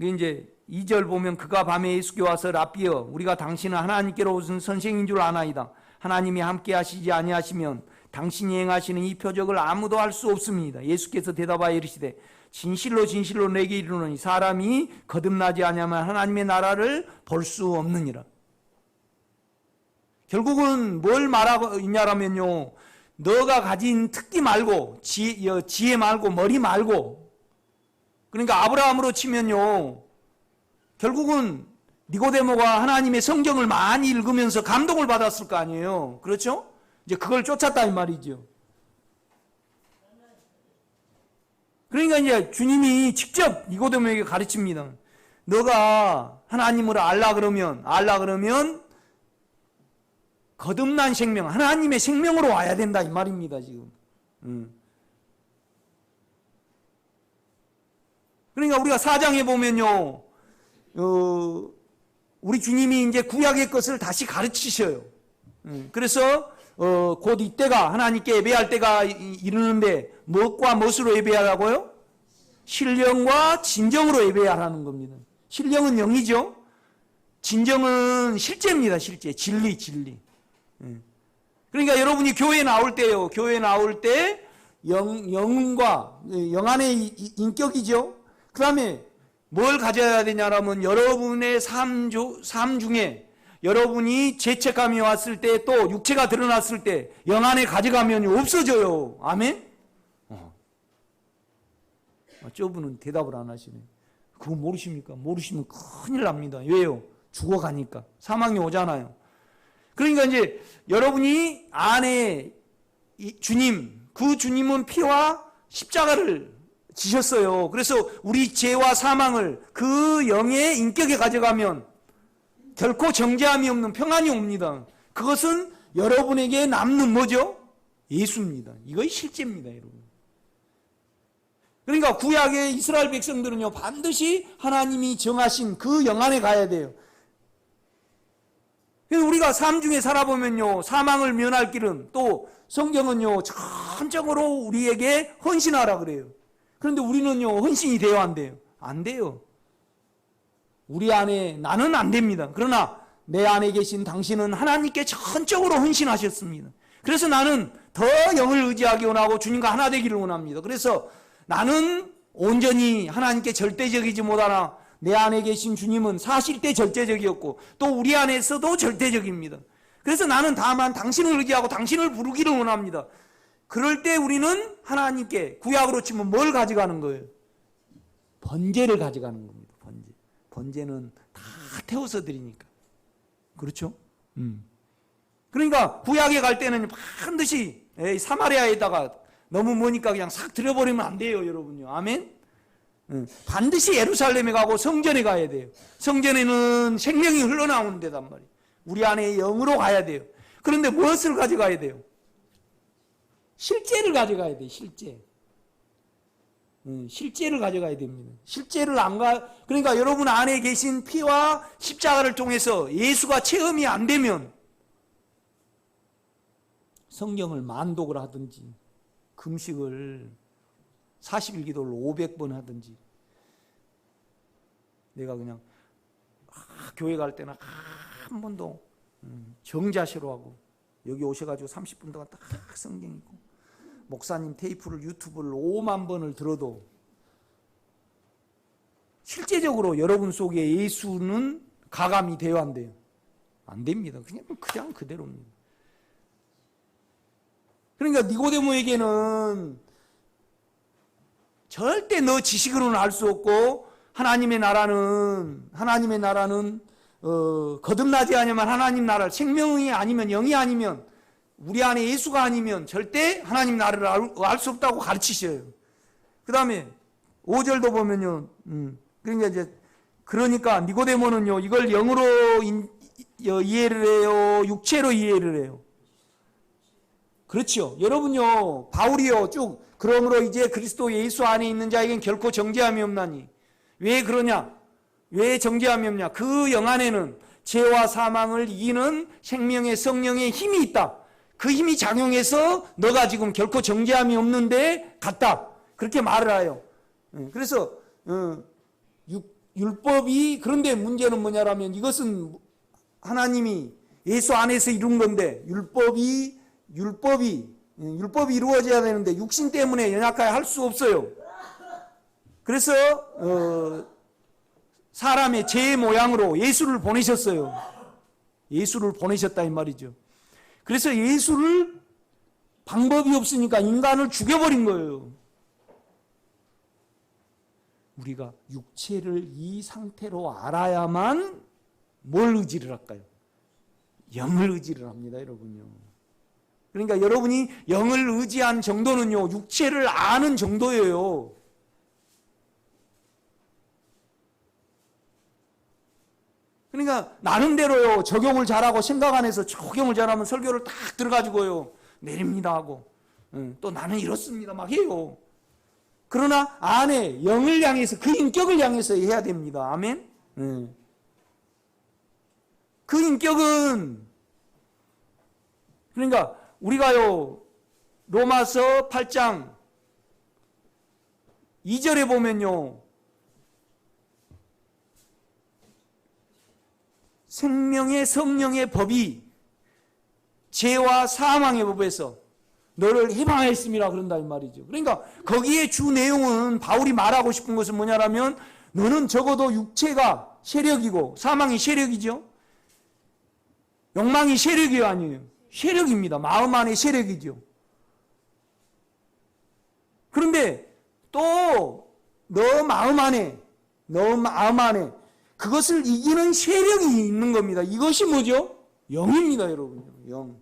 이제 2절 보면 그가 밤에 예수께 와서 라삐여 우리가 당신은 하나님께로 오신 선생인 줄 아나이다. 하나님이 함께 하시지 아니하시면 당신이 행하시는 이 표적을 아무도 할 수 없습니다. 예수께서 대답하여 이르시되 진실로 진실로 내게 이르노니 사람이 거듭나지 아니하면 하나님의 나라를 볼 수 없느니라. 결국은 뭘 말하고 있냐라면요 너가 가진 특기 말고 지혜 말고 머리 말고 그러니까 아브라함으로 치면요 결국은 니고데모가 하나님의 성경을 많이 읽으면서 감동을 받았을 거 아니에요. 그렇죠? 이제 그걸 쫓았다 이 말이죠. 그러니까 이제 주님이 직접 니고데모에게 가르칩니다. 너가 하나님을 알라 그러면 거듭난 생명, 하나님의 생명으로 와야 된다 이 말입니다 지금. 그러니까 우리가 4장에 보면요, 우리 주님이 이제 구약의 것을 다시 가르치셔요. 그래서 곧 이때가 하나님께 예배할 때가 이르는데 무엇과 무엇으로 예배하라고요? 신령과 진정으로 예배하라는 겁니다. 신령은 영이죠. 진정은 실제입니다. 실제. 진리. 그러니까 여러분이 교회 나올 때요. 교회 나올 때 영과 영안의 인격이죠. 그 다음에 뭘 가져야 되냐라면 여러분의 삶 중에 여러분이 죄책감이 왔을 때 또 육체가 드러났을 때 영안에 가져가면 없어져요. 아멘? 저분은 대답을 안 하시네. 그거 모르십니까? 모르시면 큰일 납니다. 왜요? 죽어가니까. 사망이 오잖아요. 그러니까 이제 여러분이 안에 주님, 그 주님은 피와 십자가를 지셨어요. 그래서 우리 죄와 사망을 그 영의 인격에 가져가면 결코 정죄함이 없는 평안이 옵니다. 그것은 여러분에게 남는 뭐죠? 예수입니다. 이것이 실제입니다, 여러분. 그러니까 구약의 이스라엘 백성들은요, 반드시 하나님이 정하신 그 영안에 가야 돼요. 그래서 우리가 삶 중에 살아보면요, 사망을 면할 길은 또 성경은요, 전적으로 우리에게 헌신하라 그래요. 그런데 우리는요, 헌신이 돼요, 안 돼요? 안 돼요. 우리 안에 나는 안 됩니다. 그러나 내 안에 계신 당신은 하나님께 전적으로 헌신하셨습니다. 그래서 나는 더 영을 의지하기 원하고 주님과 하나 되기를 원합니다. 그래서 나는 온전히 하나님께 절대적이지 못하나 내 안에 계신 주님은 사실 때 절대적이었고 또 우리 안에서도 절대적입니다. 그래서 나는 다만 당신을 의지하고 당신을 부르기를 원합니다. 그럴 때 우리는 하나님께 구약으로 치면 뭘 가져가는 거예요? 번제를 가져가는 겁니다. 번제는 다 태워서 드리니까. 그렇죠? 그러니까 구약에 갈 때는 반드시 사마리아에다가 너무 머니까 그냥 싹 들여버리면 안 돼요, 여러분요. 아멘? 반드시 예루살렘에 가고 성전에 가야 돼요. 성전에는 생명이 흘러나오는 데단 말이에요. 우리 안에 영으로 가야 돼요. 그런데 무엇을 가져가야 돼요? 실제를 가져가야 돼요, 실제. 실제를 가져가야 됩니다. 실제를 그러니까 여러분 안에 계신 피와 십자가를 통해서 예수가 체험이 안 되면 성경을 만독을 하든지 금식을 40일기도를 500번 하든지 내가 그냥 교회 갈 때는 한 번도 정자세로 하고 여기 오셔가지고 30분 동안 딱 성경 읽고 목사님 테이프를 유튜브를 5만 번을 들어도 실제적으로 여러분 속에 예수는 가감이 돼요, 안 돼요? 안 됩니다. 그냥 그대로입니다. 그러니까 니고데모에게는 절대 너 지식으로는 알 수 없고 하나님의 나라는 거듭나지 않으면 하나님 나라를 생명이 아니면 영이 아니면 우리 안에 예수가 아니면 절대 하나님 나라를 알 수 없다고 가르치셔요. 그 다음에 5절도 보면요. 그러니까 니고데모는요, 이걸 영으로 이해를 해요? 육체로 이해를 해요? 그렇죠. 여러분요, 바울이요, 쭉, 그러므로 이제 그리스도 예수 안에 있는 자에겐 결코 정죄함이 없나니. 왜 그러냐? 왜 정죄함이 없냐? 그 영 안에는 죄와 사망을 이기는 생명의 성령의 힘이 있다. 그 힘이 작용해서 너가 지금 결코 정죄함이 없는데 갔다. 그렇게 말을 해요. 그래서 율법이, 그런데 문제는 뭐냐라면 이것은 하나님이 예수 안에서 이룬 건데 율법이 이루어져야 되는데 육신 때문에 연약하게 할 수 없어요. 그래서 사람의 제 모양으로 예수를 보내셨어요. 예수를 보내셨다 이 말이죠. 그래서 예수를 방법이 없으니까 인간을 죽여버린 거예요. 우리가 육체를 이 상태로 알아야만 뭘 의지를 할까요? 영을 의지를 합니다, 여러분요. 그러니까 여러분이 영을 의지한 정도는요, 육체를 아는 정도예요. 그러니까 나름대로요, 적용을 잘하고 생각 안에서 적용을 잘하면 설교를 딱 들어가지고요, 내립니다 하고, 또 나는 이렇습니다 막 해요. 그러나 안에 영을 향해서, 그 인격을 향해서 해야 됩니다. 아멘? 그 인격은, 그러니까 우리가요, 로마서 8장 2절에 보면요, 생명의 성령의 법이 죄와 사망의 법에서 너를 해방하였음이라 그런다 이 말이죠. 그러니까 거기에 주 내용은 바울이 말하고 싶은 것은 뭐냐라면 너는 적어도 육체가 세력이고 사망이 세력이죠. 욕망이 세력이 아니에요. 세력입니다. 마음 안에 세력이죠. 그런데 또 너 마음 안에 그것을 이기는 세력이 있는 겁니다. 이것이 뭐죠? 영입니다, 여러분. 영.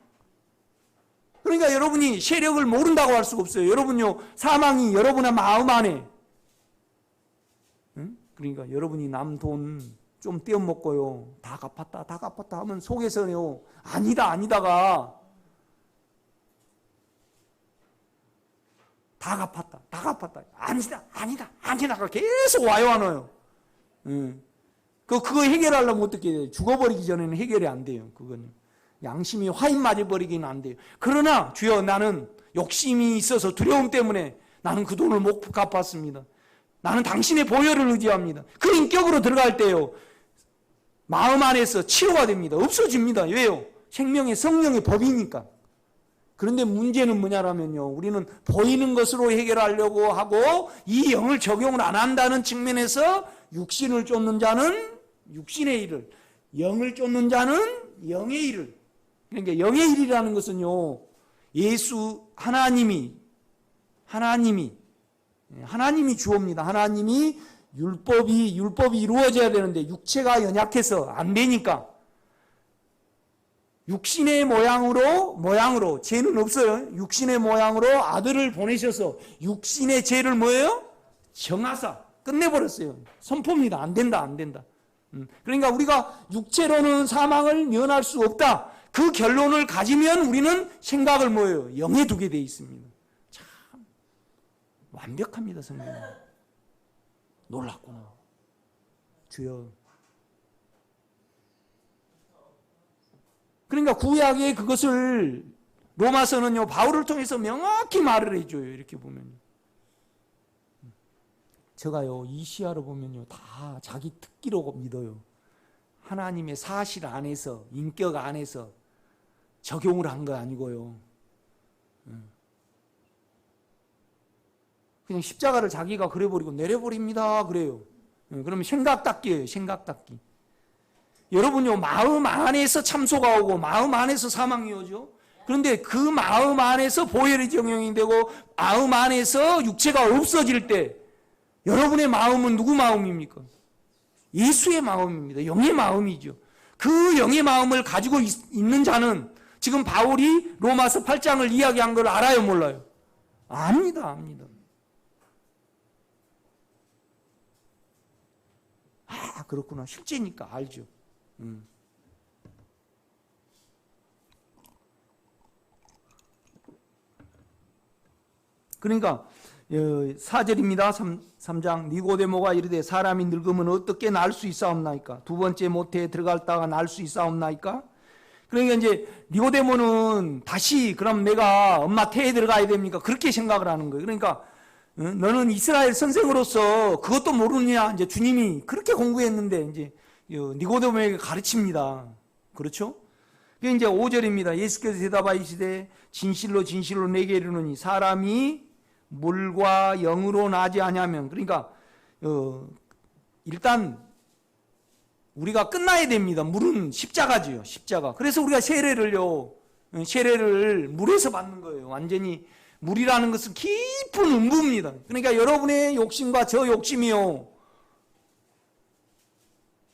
그러니까 여러분이 세력을 모른다고 할 수가 없어요. 여러분요, 사망이 여러분의 마음 안에. 응? 그러니까 여러분이 남 돈 좀 떼어먹고요. 다 갚았다 하면 속에서요, 아니다가 다 갚았다. 아니다가 계속 와요, 안 와요? 그거 해결하려면 어떻게 해요? 죽어버리기 전에는 해결이 안 돼요, 그거는. 양심이 화인 맞아버리기는 안 돼요. 그러나, 주여, 나는 욕심이 있어서 두려움 때문에 나는 그 돈을 못 갚았습니다. 나는 당신의 보혈을 의지합니다. 그 인격으로 들어갈 때요, 마음 안에서 치료가 됩니다. 없어집니다. 왜요? 생명의 성령의 법이니까. 그런데 문제는 뭐냐라면요, 우리는 보이는 것으로 해결하려고 하고 이 영을 적용을 안 한다는 측면에서 육신을 쫓는 자는 육신의 일을, 영을 쫓는 자는 영의 일을. 그러니까 영의 일이라는 것은요, 예수 하나님이 주옵니다. 하나님이 율법이 이루어져야 되는데 육체가 연약해서 안 되니까 육신의 모양으로 죄는 없어요. 육신의 모양으로 아들을 보내셔서 육신의 죄를 뭐예요? 정하사 끝내버렸어요. 선포입니다. 안 된다. 그러니까 우리가 육체로는 사망을 면할 수 없다. 그 결론을 가지면 우리는 생각을 뭐예요? 영에 두게 돼 있습니다. 참 완벽합니다, 성경. 놀랍구나. 주여. 그러니까 구약의 그것을 로마서는요, 바울을 통해서 명확히 말을 해줘요. 이렇게 보면. 제가요, 이시야로 보면요, 다 자기 특기로 믿어요. 하나님의 사실 안에서, 인격 안에서 적용을 한 거 아니고요. 그냥 십자가를 자기가 그려버리고 내려버립니다. 그래요. 그러면 생각닦기예요. 생각닦기. 여러분요, 마음 안에서 참소가 오고 마음 안에서 사망이 오죠. 그런데 그 마음 안에서 보혈이 적용이 되고 마음 안에서 육체가 없어질 때 여러분의 마음은 누구 마음입니까? 예수의 마음입니다. 영의 마음이죠. 그 영의 마음을 가지고 있는 자는 지금 바울이 로마서 8장을 이야기한 걸 알아요, 몰라요? 압니다. 아, 그렇구나. 실제니까 알죠. 그러니까 4절입니다. 3장 니고데모가 이르되 사람이 늙으면 어떻게 날 수 있사옵나이까? 두 번째 모태에 들어갔다가 날 수 있사옵나이까? 그러니까 이제 니고데모는 다시 그럼 내가 엄마 태에 들어가야 됩니까? 그렇게 생각을 하는 거예요. 그러니까 너는 이스라엘 선생으로서 그것도 모르느냐? 이제 주님이 그렇게 공부했는데 이제 니고데모에게 가르칩니다. 그렇죠? 그게 이제 5절입니다. 예수께서 대답하시되 진실로 내게 이르노니 사람이 물과 영으로 나지 아니하면, 그러니까 일단 우리가 끝나야 됩니다. 물은 십자가지요. 십자가. 그래서 우리가 세례를 물에서 받는 거예요. 완전히 물이라는 것은 깊은 음부입니다. 그러니까 여러분의 욕심과 저 욕심이요,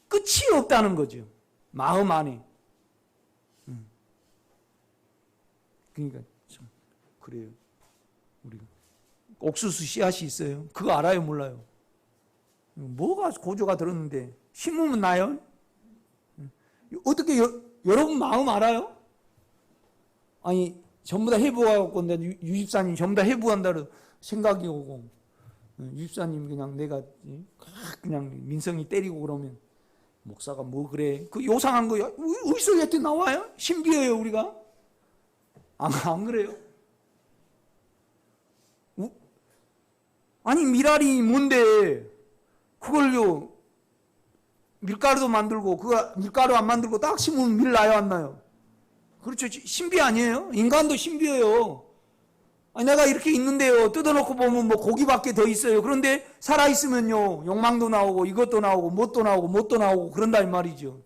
끝이 없다는 거죠. 마음 안에. 그러니까 참 그래요. 우리가 옥수수 씨앗이 있어요. 그거 알아요, 몰라요? 뭐가 고조가 들었는데 심으면 나요? 어떻게 여러분 마음 알아요? 아니 전부 다 해부하고 유집사님 전부 다 해부한다고 생각이 오고, 유집사님 그냥 내가 그냥 민성이 때리고 그러면 목사가 뭐 그래? 그 요상한 거 어디서 여태 나와요? 신기해요 우리가. 안 그래요? 아니 미랄이 뭔데 그걸요 밀가루도 만들고, 그거 밀가루 안 만들고 딱 심으면 밀 나요, 안 나요? 그렇죠. 신비 아니에요? 인간도 신비예요. 아니, 내가 이렇게 있는데요, 뜯어놓고 보면 뭐 고기밖에 더 있어요. 그런데 살아있으면요, 욕망도 나오고, 이것도 나오고, 뭣도 나오고, 뭣도 나오고, 그런다, 이 말이죠.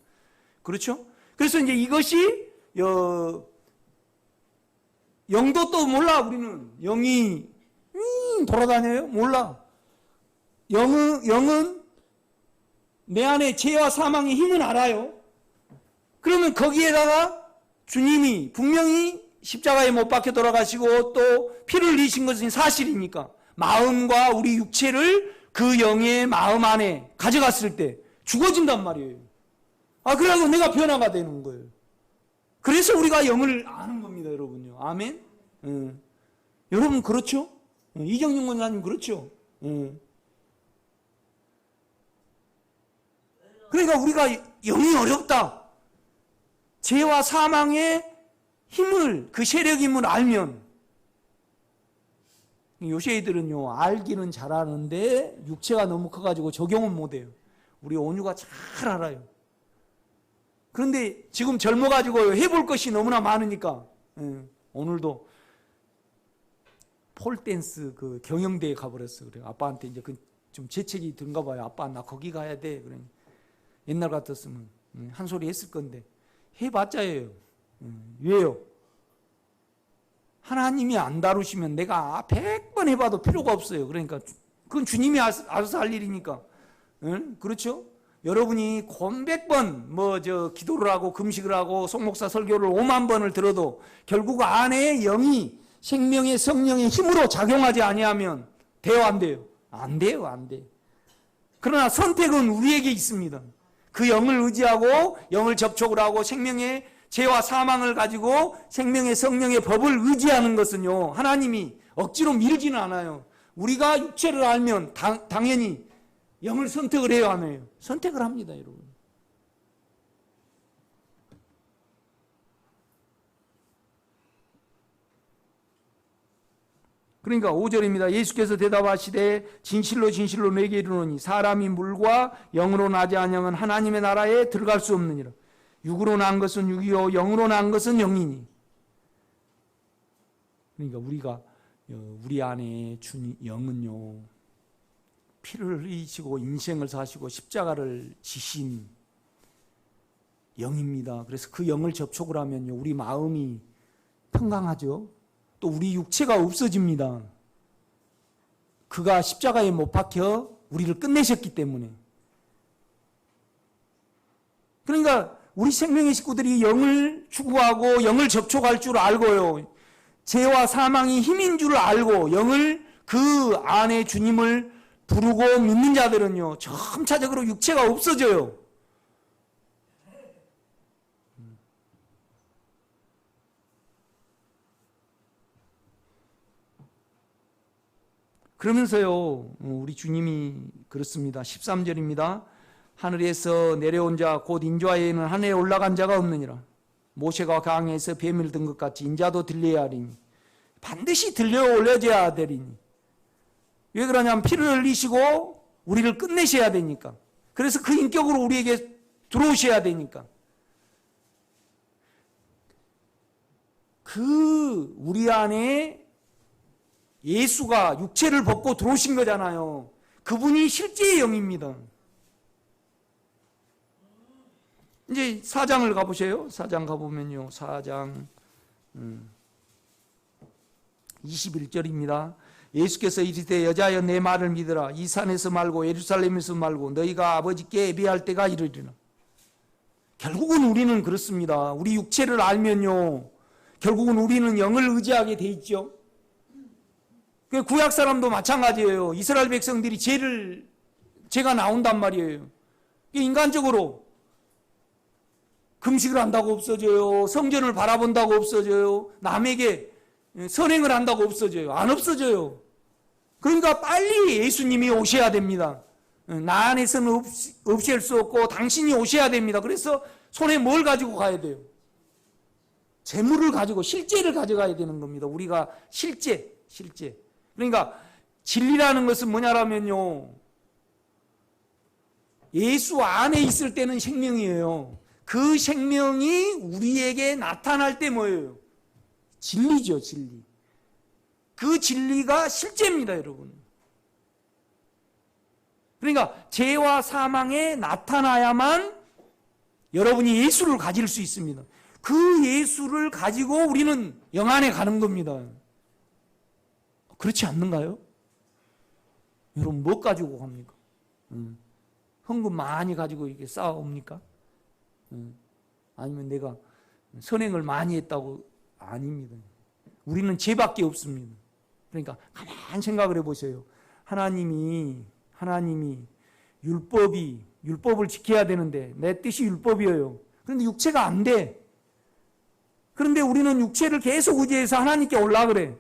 그렇죠? 그래서 이제 이것이, 영도 또 몰라, 우리는. 영이, 돌아다녀요? 몰라. 영은 내 안에 죄와 사망의 힘은 알아요. 그러면 거기에다가 주님이 분명히 십자가에 못 박혀 돌아가시고 또 피를 흘리신 것은 사실이니까 마음과 우리 육체를 그 영의 마음 안에 가져갔을 때 죽어진단 말이에요. 그래가지고 내가 변화가 되는 거예요. 그래서 우리가 영을 아는 겁니다, 여러분요. 아멘? 여러분, 그렇죠? 이정용 권사님, 그렇죠? 그러니까 우리가 영이 어렵다. 죄와 사망의 힘을, 그 세력 힘을 알면, 요새 애들은요, 알기는 잘하는데 육체가 너무 커가지고 적용은 못해요. 우리 온유가 잘 알아요. 그런데 지금 젊어가지고 해볼 것이 너무나 많으니까, 오늘도 폴댄스 그 경영대에 가버렸어. 그래. 아빠한테 이제 좀 재책이 든가 봐요. 아빠, 나 거기 가야 돼. 그래. 옛날 같았으면 한 소리 했을 건데 해봤자예요. 왜요? 하나님이 안 다루시면 내가 100번 해봐도 필요가 없어요. 그러니까 그건 주님이 알아서 할 일이니까. 그렇죠? 여러분이 100번 기도를 하고 금식을 하고 송목사 설교를 5만 번을 들어도 결국 안에 영이 생명의 성령의 힘으로 작용하지 아니하면 돼요, 안 돼요? 안 돼요, 안 돼. 그러나 선택은 우리에게 있습니다. 그 영을 의지하고 영을 접촉을 하고 생명의 죄와 사망을 가지고 생명의 성령의 법을 의지하는 것은요, 하나님이 억지로 밀지는 않아요. 우리가 육체를 알면 당연히 영을 선택을 해요, 안 해요? 선택을 합니다, 여러분. 그러니까 5절입니다. 예수께서 대답하시되 진실로 진실로 내게 이르노니 사람이 물과 영으로 나지 아니하면 하나님의 나라에 들어갈 수 없느니라. 육으로 난 것은 육이요 영으로 난 것은 영이니. 그러니까 우리 안에 영은요, 피를 흘리시고 인생을 사시고 십자가를 지신 영입니다. 그래서 그 영을 접촉을 하면요, 우리 마음이 평강하죠. 또 우리 육체가 없어집니다. 그가 십자가에 못 박혀 우리를 끝내셨기 때문에. 그러니까 우리 생명의 식구들이 영을 추구하고 영을 접촉할 줄 알고요, 죄와 사망이 힘인 줄 알고 영을 그 안에 주님을 부르고 믿는 자들은요, 점차적으로 육체가 없어져요. 그러면서요, 우리 주님이 그렇습니다. 13절입니다. 하늘에서 내려온 자 곧 인자에는 하늘에 올라간 자가 없느니라. 모세가 강에서 뱀을 든 것 같이 인자도 들려야 하리니 반드시 들려 올려져야 되리니. 왜 그러냐면 피를 흘리시고 우리를 끝내셔야 되니까. 그래서 그 인격으로 우리에게 들어오셔야 되니까. 그 우리 안에 예수가 육체를 벗고 들어오신 거잖아요. 그분이 실제의 영입니다. 이제 4장을 가보세요. 4장 가보면요, 4장 21절입니다. 예수께서 이르시되 여자여 내 말을 믿으라. 이 산에서 말고 예루살렘에서 말고 너희가 아버지께 예배할 때가 이르리라. 결국은 우리는 그렇습니다. 우리 육체를 알면요, 결국은 우리는 영을 의지하게 돼 있죠. 구약 사람도 마찬가지예요. 이스라엘 백성들이 죄가 나온단 말이에요. 인간적으로 금식을 한다고 없어져요. 성전을 바라본다고 없어져요. 남에게 선행을 한다고 없어져요. 안 없어져요. 그러니까 빨리 예수님이 오셔야 됩니다. 나 안에서는 없앨 수 없고 당신이 오셔야 됩니다. 그래서 손에 뭘 가지고 가야 돼요? 재물을 가지고, 실제를 가져가야 되는 겁니다. 우리가 실제. 그러니까 진리라는 것은 뭐냐라면요, 예수 안에 있을 때는 생명이에요. 그 생명이 우리에게 나타날 때 뭐예요? 진리죠, 진리. 그 진리가 실제입니다, 여러분. 그러니까 죄와 사망에 나타나야만 여러분이 예수를 가질 수 있습니다. 그 예수를 가지고 우리는 영안에 가는 겁니다. 그렇지 않는가요? 여러분 뭐 가지고 갑니까? 헌금 많이 가지고 이렇게 쌓아옵니까? 아니면 내가 선행을 많이 했다고? 아닙니다. 우리는 죄밖에 없습니다. 그러니까 가만히 생각을 해보세요. 하나님이 율법을 지켜야 되는데 내 뜻이 율법이에요. 그런데 육체가 안 돼. 그런데 우리는 육체를 계속 의지해서 하나님께 올라 그래.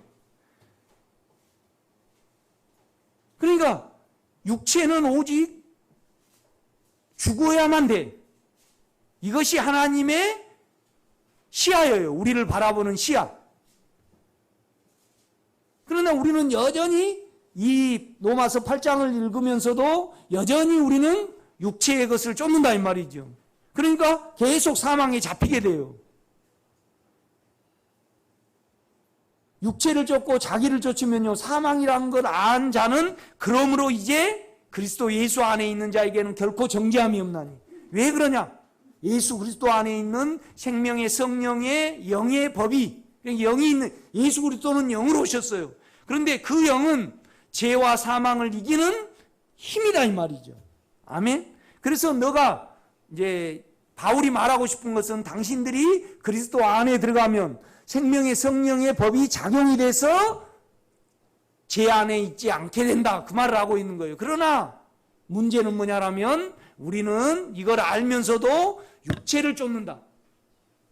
그러니까 육체는 오직 죽어야만 돼. 이것이 하나님의 시야예요. 우리를 바라보는 시야. 그러나 우리는 여전히 이 로마서 8장을 읽으면서도 여전히 우리는 육체의 것을 쫓는다 이 말이죠. 그러니까 계속 사망에 잡히게 돼요. 육체를 쫓고 자기를 쫓으면요, 사망이라는 걸 안 자는 그러므로 이제 그리스도 예수 안에 있는 자에게는 결코 정죄함이 없나니. 왜 그러냐? 예수 그리스도 안에 있는 생명의 성령의 영의 법이, 영이 있는, 예수 그리스도는 영으로 오셨어요. 그런데 그 영은 죄와 사망을 이기는 힘이다 이 말이죠. 아멘. 그래서 너가 이제 바울이 말하고 싶은 것은 당신들이 그리스도 안에 들어가면 생명의 성령의 법이 작용이 돼서 죄 안에 있지 않게 된다, 그 말을 하고 있는 거예요. 그러나 문제는 뭐냐라면 우리는 이걸 알면서도 육체를 쫓는다.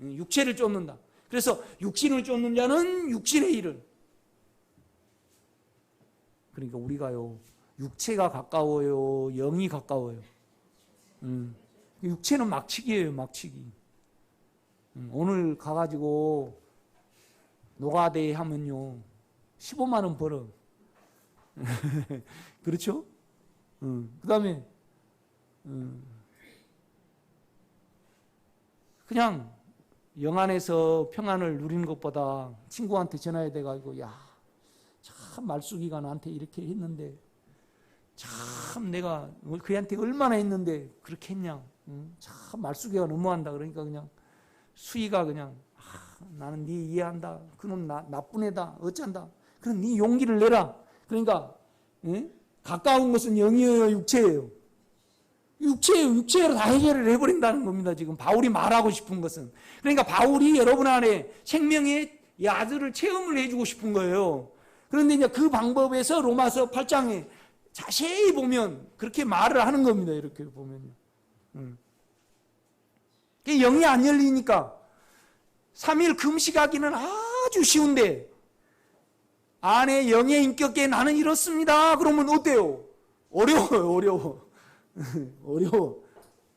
육체를 쫓는다. 그래서 육신을 쫓는 자는 육신의 일을. 그러니까 우리가요, 육체가 가까워요, 영이 가까워요. 육체는 막치기예요, 막치기. 오늘 가가지고 노가대 하면요 15만 원 벌어. 그렇죠? 그 다음에 그냥 영 안에서 평안을 누리는 것보다 친구한테 전화해야 돼가지고, 야, 참 말숙이가 나한테 이렇게 했는데 참 내가 그한테 얼마나 했는데 그렇게 했냐. 참 말숙이가 너무한다. 그러니까 그냥 수희가 그냥 나는 네 이해한다. 그놈 나쁜 애다. 어쩐다. 그럼 네 용기를 내라. 그러니까 가까운 것은 영이에요, 육체예요? 육체예요. 육체로 다 해결을 해버린다는 겁니다. 지금 바울이 말하고 싶은 것은. 그러니까 바울이 여러분 안에 생명의 이 아들을 체험을 해주고 싶은 거예요. 그런데 이제 그 방법에서 로마서 8장에 자세히 보면 그렇게 말을 하는 겁니다. 이렇게 보면요. 영이 안 열리니까 3일 금식하기는 아주 쉬운데 안에 영의 인격에 나는 이렇습니다. 그러면 어때요? 어려워요, 어려워. 어려워.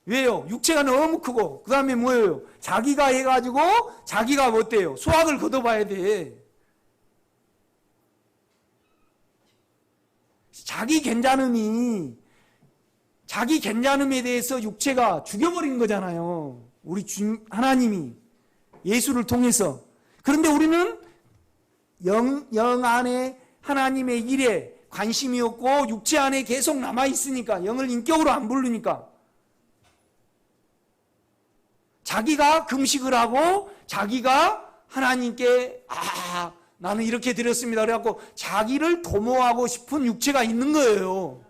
왜요? 육체가 너무 크고, 그 다음에 뭐예요? 자기가 해가지고, 자기가 어때요? 수학을 걷어봐야 돼. 자기 괜찮음에 대해서 육체가 죽여버린 거잖아요. 우리 하나님이 예수를 통해서. 그런데 우리는 영 안에 하나님의 일에 관심이 없고 육체 안에 계속 남아있으니까, 영을 인격으로 안 부르니까 자기가 금식을 하고 자기가 하나님께 나는 이렇게 드렸습니다 그래갖고 자기를 도모하고 싶은 육체가 있는 거예요.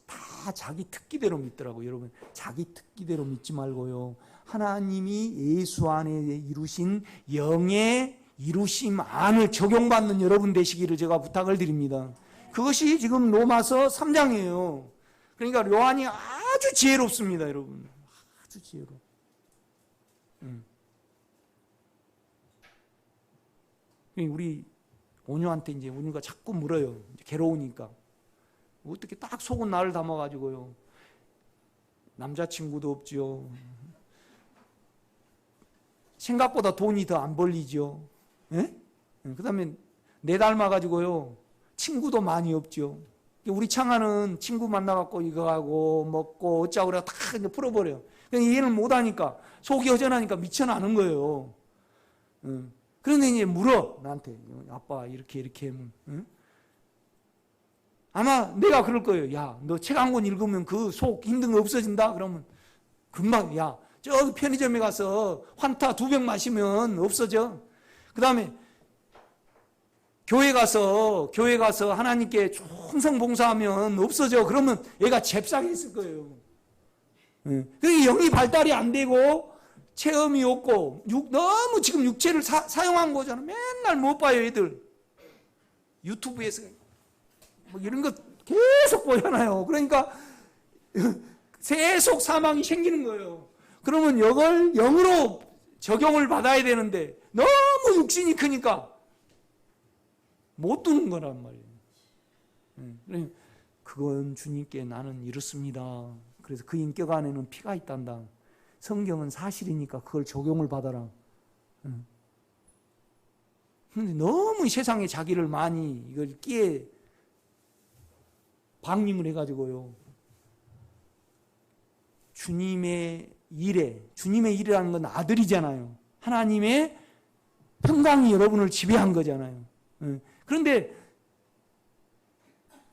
다 자기 특기대로 믿더라고요. 여러분, 자기 특기대로 믿지 말고요, 하나님이 예수 안에 이루신 영의 이루심 안을 적용받는 여러분 되시기를 제가 부탁을 드립니다. 그것이 지금 로마서 3장이에요. 그러니까 요한이 아주 지혜롭습니다, 여러분. 아주 지혜로워. 우리 온유한테 이제 온유가 자꾸 물어요. 이제 괴로우니까. 어떻게 딱 속은 나를 담아가지고요. 남자친구도 없지요. 생각보다 돈이 더 안 벌리죠. 예? 그 다음에 내 닮아가지고요. 친구도 많이 없죠. 우리 창아는 친구 만나갖고 이거 하고 먹고 어쩌고 그래 다 이제 풀어버려. 그냥 이해를 못하니까 속이 허전하니까 미쳐나는 거예요. 그런데 이제 물어 나한테 아빠 이렇게 하면 아마 내가 그럴 거예요. 야, 너 책 한 권 읽으면 그 속 힘든 거 없어진다? 그러면 금방 야, 저기 편의점에 가서 환타 2병 마시면 없어져. 그 다음에 교회 가서 하나님께 충성 봉사하면 없어져. 그러면 얘가 잽싸게 있을 거예요. 그러니까 영이 발달이 안 되고 체험이 없고 너무 지금 육체를 사용한 거잖아. 맨날 못 봐요, 애들. 유튜브에서 뭐 이런 거 계속 보잖아요. 그러니까 계속 사망이 생기는 거예요. 그러면 이걸 영으로 적용을 받아야 되는데 너무 육신이 크니까 못 두는 거란 말이에요. 그건 주님께 나는 이렇습니다. 그래서 그 인격 안에는 피가 있단다. 성경은 사실이니까 그걸 적용을 받아라. 그런데 너무 세상에 자기를 많이 이걸 끼에 방임을 해가지고요. 주님의 일이라는 건 아들이잖아요. 하나님의 평강이 여러분을 지배한 거잖아요. 그런데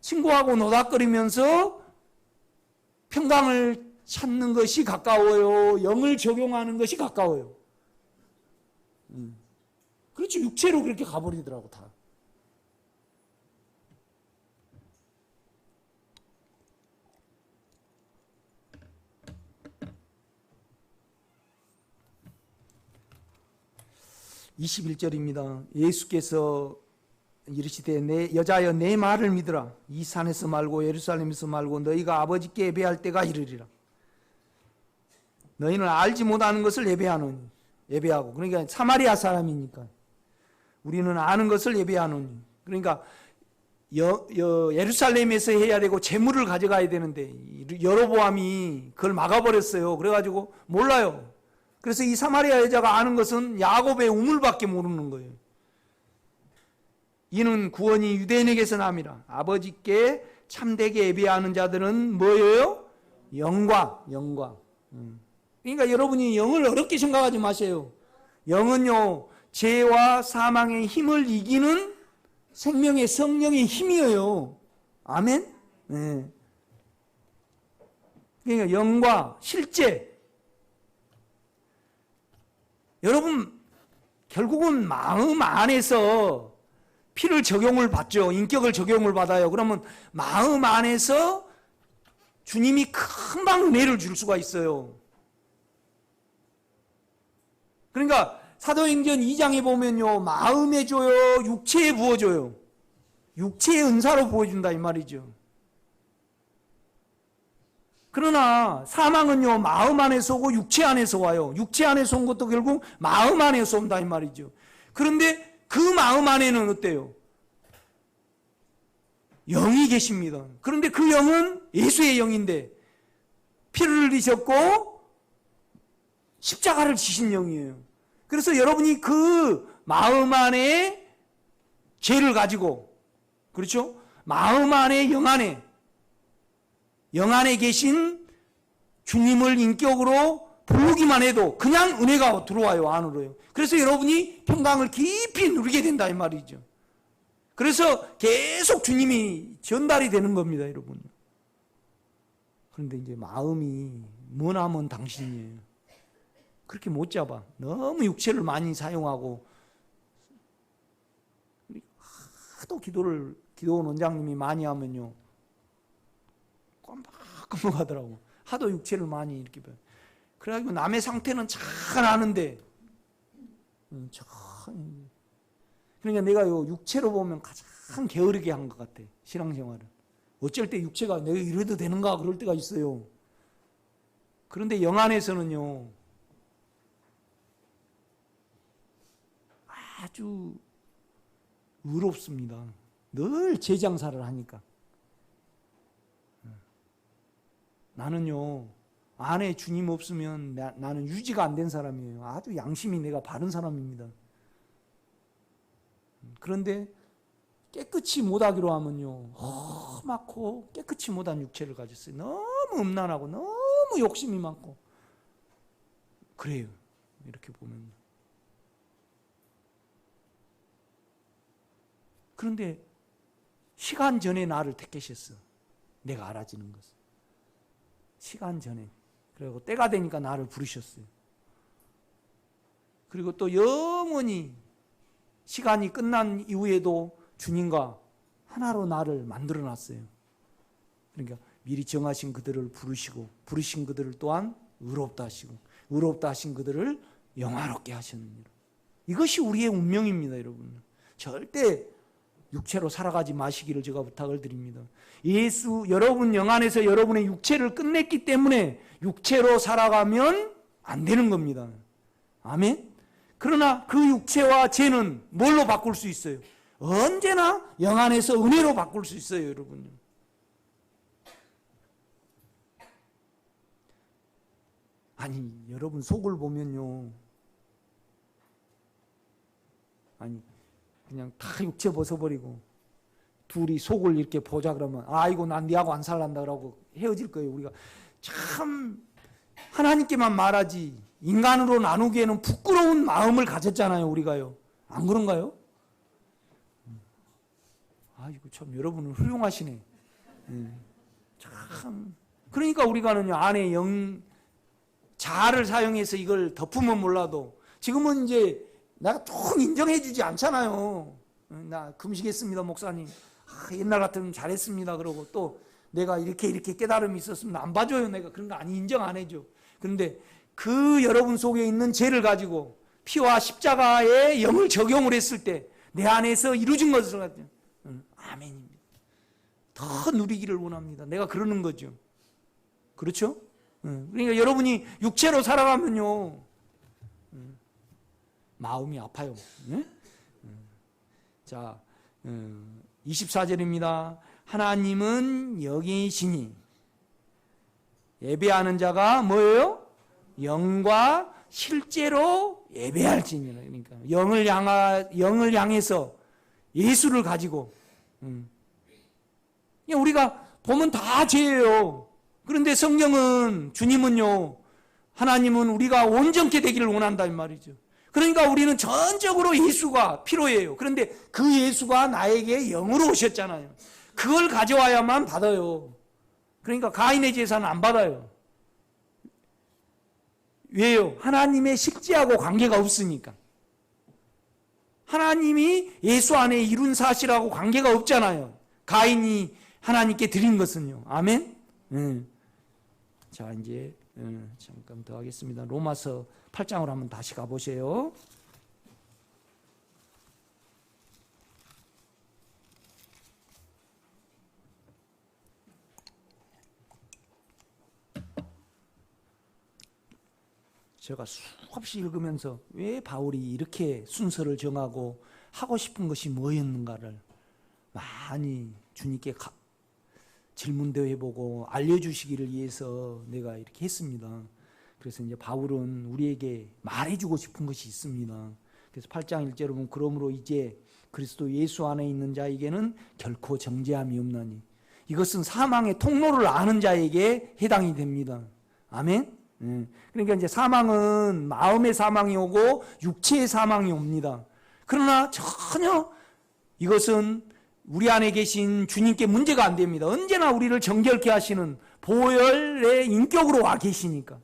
친구하고 노닥거리면서 평강을 찾는 것이 가까워요. 영을 적용하는 것이 가까워요. 그렇죠. 육체로 그렇게 가버리더라고 다. (21절입니다) 예수께서 이르시되 여자여 내 말을 믿으라. 이 산에서 말고 예루살렘에서 말고 너희가 아버지께 예배할 때가 이르리라. 너희는 알지 못하는 것을 예배하고, 그러니까 사마리아 사람이니까 우리는 아는 것을 예배하노니. 그러니까 예루살렘에서 해야 되고 재물을 가져가야 되는데 여로보암이 그걸 막아버렸어요. 그래가지고 몰라요. 그래서 이 사마리아 여자가 아는 것은 야곱의 우물밖에 모르는 거예요. 이는 구원이 유대인에게서 남이라. 아버지께 참되게 예배하는 자들은 뭐예요? 영과. 그러니까 여러분이 영을 어렵게 생각하지 마세요. 영은요, 죄와 사망의 힘을 이기는 생명의 성령의 힘이에요. 아멘? 네. 그러니까 영과 실제. 여러분, 결국은 마음 안에서 피를 적용을 받죠. 인격을 적용을 받아요. 그러면 마음 안에서 주님이 금방 은혜를 줄 수가 있어요. 그러니까 사도행전 2장에 보면요, 마음에 줘요, 육체에 부어줘요. 육체의 은사로 부어준다 이 말이죠. 그러나 사망은요, 마음 안에서 오고 육체 안에서 와요. 육체 안에서 온 것도 결국 마음 안에서 온다 이 말이죠. 그런데 그 마음 안에는 어때요? 영이 계십니다. 그런데 그 영은 예수의 영인데 피를 흘리셨고 십자가를 지신 영이에요. 그래서 여러분이 그 마음 안에 죄를 가지고, 그렇죠? 마음 안에 영 안에 계신 주님을 인격으로 부르기만 해도 그냥 은혜가 들어와요, 안으로요. 그래서 여러분이 평강을 깊이 누리게 된다 이 말이죠. 그래서 계속 주님이 전달이 되는 겁니다, 여러분. 그런데 이제 마음이 머나먼 당신이에요. 그렇게 못 잡아. 너무 육체를 많이 사용하고, 하도 기도원 원장님이 많이 하면요, 껌뻑껌뻑 하더라고. 하도 육체를 많이 이렇게 봐요. 그래가지고 남의 상태는 잘 아는데, 그러니까 내가 요 육체로 보면 가장 게으르게 한 것 같아, 신앙생활은. 어쩔 때 육체가 내가 이래도 되는가 그럴 때가 있어요. 그런데 영 안에서는요, 아주 의롭습니다. 늘 제장사를 하니까. 나는요, 안에 주님 없으면 나는 유지가 안 된 사람이에요. 아주 양심이 내가 바른 사람입니다. 그런데 깨끗이 못하기로 하면요, 험하고 깨끗이 못한 육체를 가졌어요. 너무 음란하고 너무 욕심이 많고 그래요. 이렇게 보면. 그런데 시간 전에 나를 택하셨어. 내가 알아지는 것을. 시간 전에. 그리고 때가 되니까 나를 부르셨어요. 그리고 또 영원히 시간이 끝난 이후에도 주님과 하나로 나를 만들어 놨어요. 그러니까 미리 정하신 그들을 부르시고 부르신 그들을 또한 의롭다 하시고 의롭다 하신 그들을 영화롭게 하셨느니라. 이것이 우리의 운명입니다, 여러분. 절대 육체로 살아가지 마시기를 제가 부탁을 드립니다. 여러분 영 안에서 여러분의 육체를 끝냈기 때문에 육체로 살아가면 안 되는 겁니다. 아멘? 그러나 그 육체와 죄는 뭘로 바꿀 수 있어요? 언제나 영 안에서 은혜로 바꿀 수 있어요, 여러분. 아니, 여러분 속을 보면요. 아니, 그냥 다 육체 벗어버리고 둘이 속을 이렇게 보자 그러면 아이고 난 니하고 안 살란다 라고 헤어질 거예요. 우리가 참 하나님께만 말하지 인간으로 나누기에는 부끄러운 마음을 가졌잖아요, 우리가요. 안 그런가요? 아이고 참 여러분은 훌륭하시네. 참 그러니까 우리가는요 안에 자아를 사용해서 이걸 덮으면 몰라도 지금은 이제 내가 좀 인정해 주지 않잖아요. 나 금식했습니다, 목사님. 옛날 같으면 잘했습니다. 그러고 또 내가 이렇게 깨달음이 있었으면 안 봐줘요. 내가 그런 거 아니 인정 안 해줘. 그런데 그 여러분 속에 있는 죄를 가지고 피와 십자가의 영을 적용을 했을 때 내 안에서 이루어진 것을 가지고 아멘입니다. 더 누리기를 원합니다. 내가 그러는 거죠. 그렇죠? 그러니까 여러분이 육체로 살아가면요 마음이 아파요. 네? 자, 24절입니다. 하나님은 여기시니 예배하는 자가 뭐예요? 영과 실제로 예배할지니라. 그러니까 영을 향해서 예수를 가지고 우리가 보면 다 죄예요. 그런데 성경은 주님은요 하나님은 우리가 온전케 되기를 원한다 이 말이죠. 그러니까 우리는 전적으로 예수가 필요해요. 그런데 그 예수가 나에게 영으로 오셨잖아요. 그걸 가져와야만 받아요. 그러니까 가인의 제사는 안 받아요. 왜요? 하나님의 식지하고 관계가 없으니까. 하나님이 예수 안에 이룬 사실하고 관계가 없잖아요. 가인이 하나님께 드린 것은요. 아멘? 자, 이제 잠깐 더 하겠습니다. 로마서 8장으로 한번 다시 가보세요. 제가 수없이 읽으면서 왜 바울이 이렇게 순서를 정하고 하고 싶은 것이 뭐였는가를 많이 주님께 질문도 해보고 알려주시기를 위해서 내가 이렇게 했습니다. 그래서 이제 바울은 우리에게 말해주고 싶은 것이 있습니다. 그래서 8장 1절에 보면 그러므로 이제 그리스도 예수 안에 있는 자에게는 결코 정죄함이 없나니 이것은 사망의 통로를 아는 자에게 해당이 됩니다. 아멘? 그러니까 이제 사망은 마음의 사망이 오고 육체의 사망이 옵니다. 그러나 전혀 이것은 우리 안에 계신 주님께 문제가 안 됩니다. 언제나 우리를 정결케 하시는 보혈의 인격으로 와 계시니까.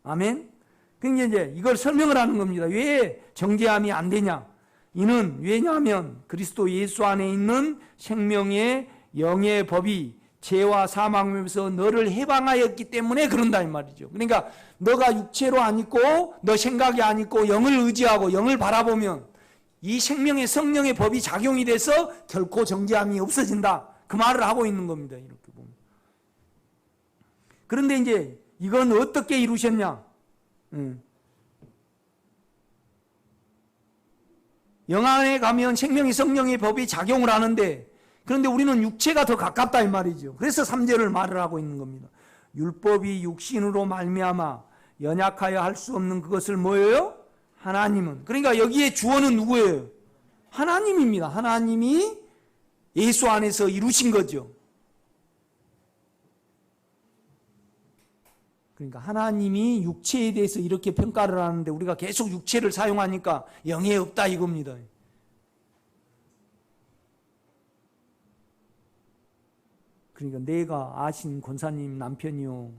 아멘? 그러니까 이제 이걸 설명을 하는 겁니다. 왜 정죄함이 안 되냐? 이는 왜냐하면 그리스도 예수 안에 있는 생명의 영의 법이 죄와 사망에서 너를 해방하였기 때문에 그런다 이 말이죠. 그러니까 너가 육체로 안 있고 너 생각이 안 있고 영을 의지하고 영을 바라보면 이 생명의 성령의 법이 작용이 돼서 결코 정죄함이 없어진다. 그 말을 하고 있는 겁니다. 이렇게 보면. 그런데 이제 이건 어떻게 이루셨냐? 영 안에 가면 생명의 성령의 법이 작용을 하는데 그런데 우리는 육체가 더 가깝다 이 말이죠. 그래서 3절을 말을 하고 있는 겁니다. 율법이 육신으로 말미암아 연약하여 할 수 없는 그것을 뭐예요? 하나님은. 그러니까 여기에 주어는 누구예요? 하나님입니다. 하나님이 예수 안에서 이루신 거죠. 그러니까 하나님이 육체에 대해서 이렇게 평가를 하는데 우리가 계속 육체를 사용하니까 영에 없다 이겁니다. 그러니까 내가 아신 권사님 남편이요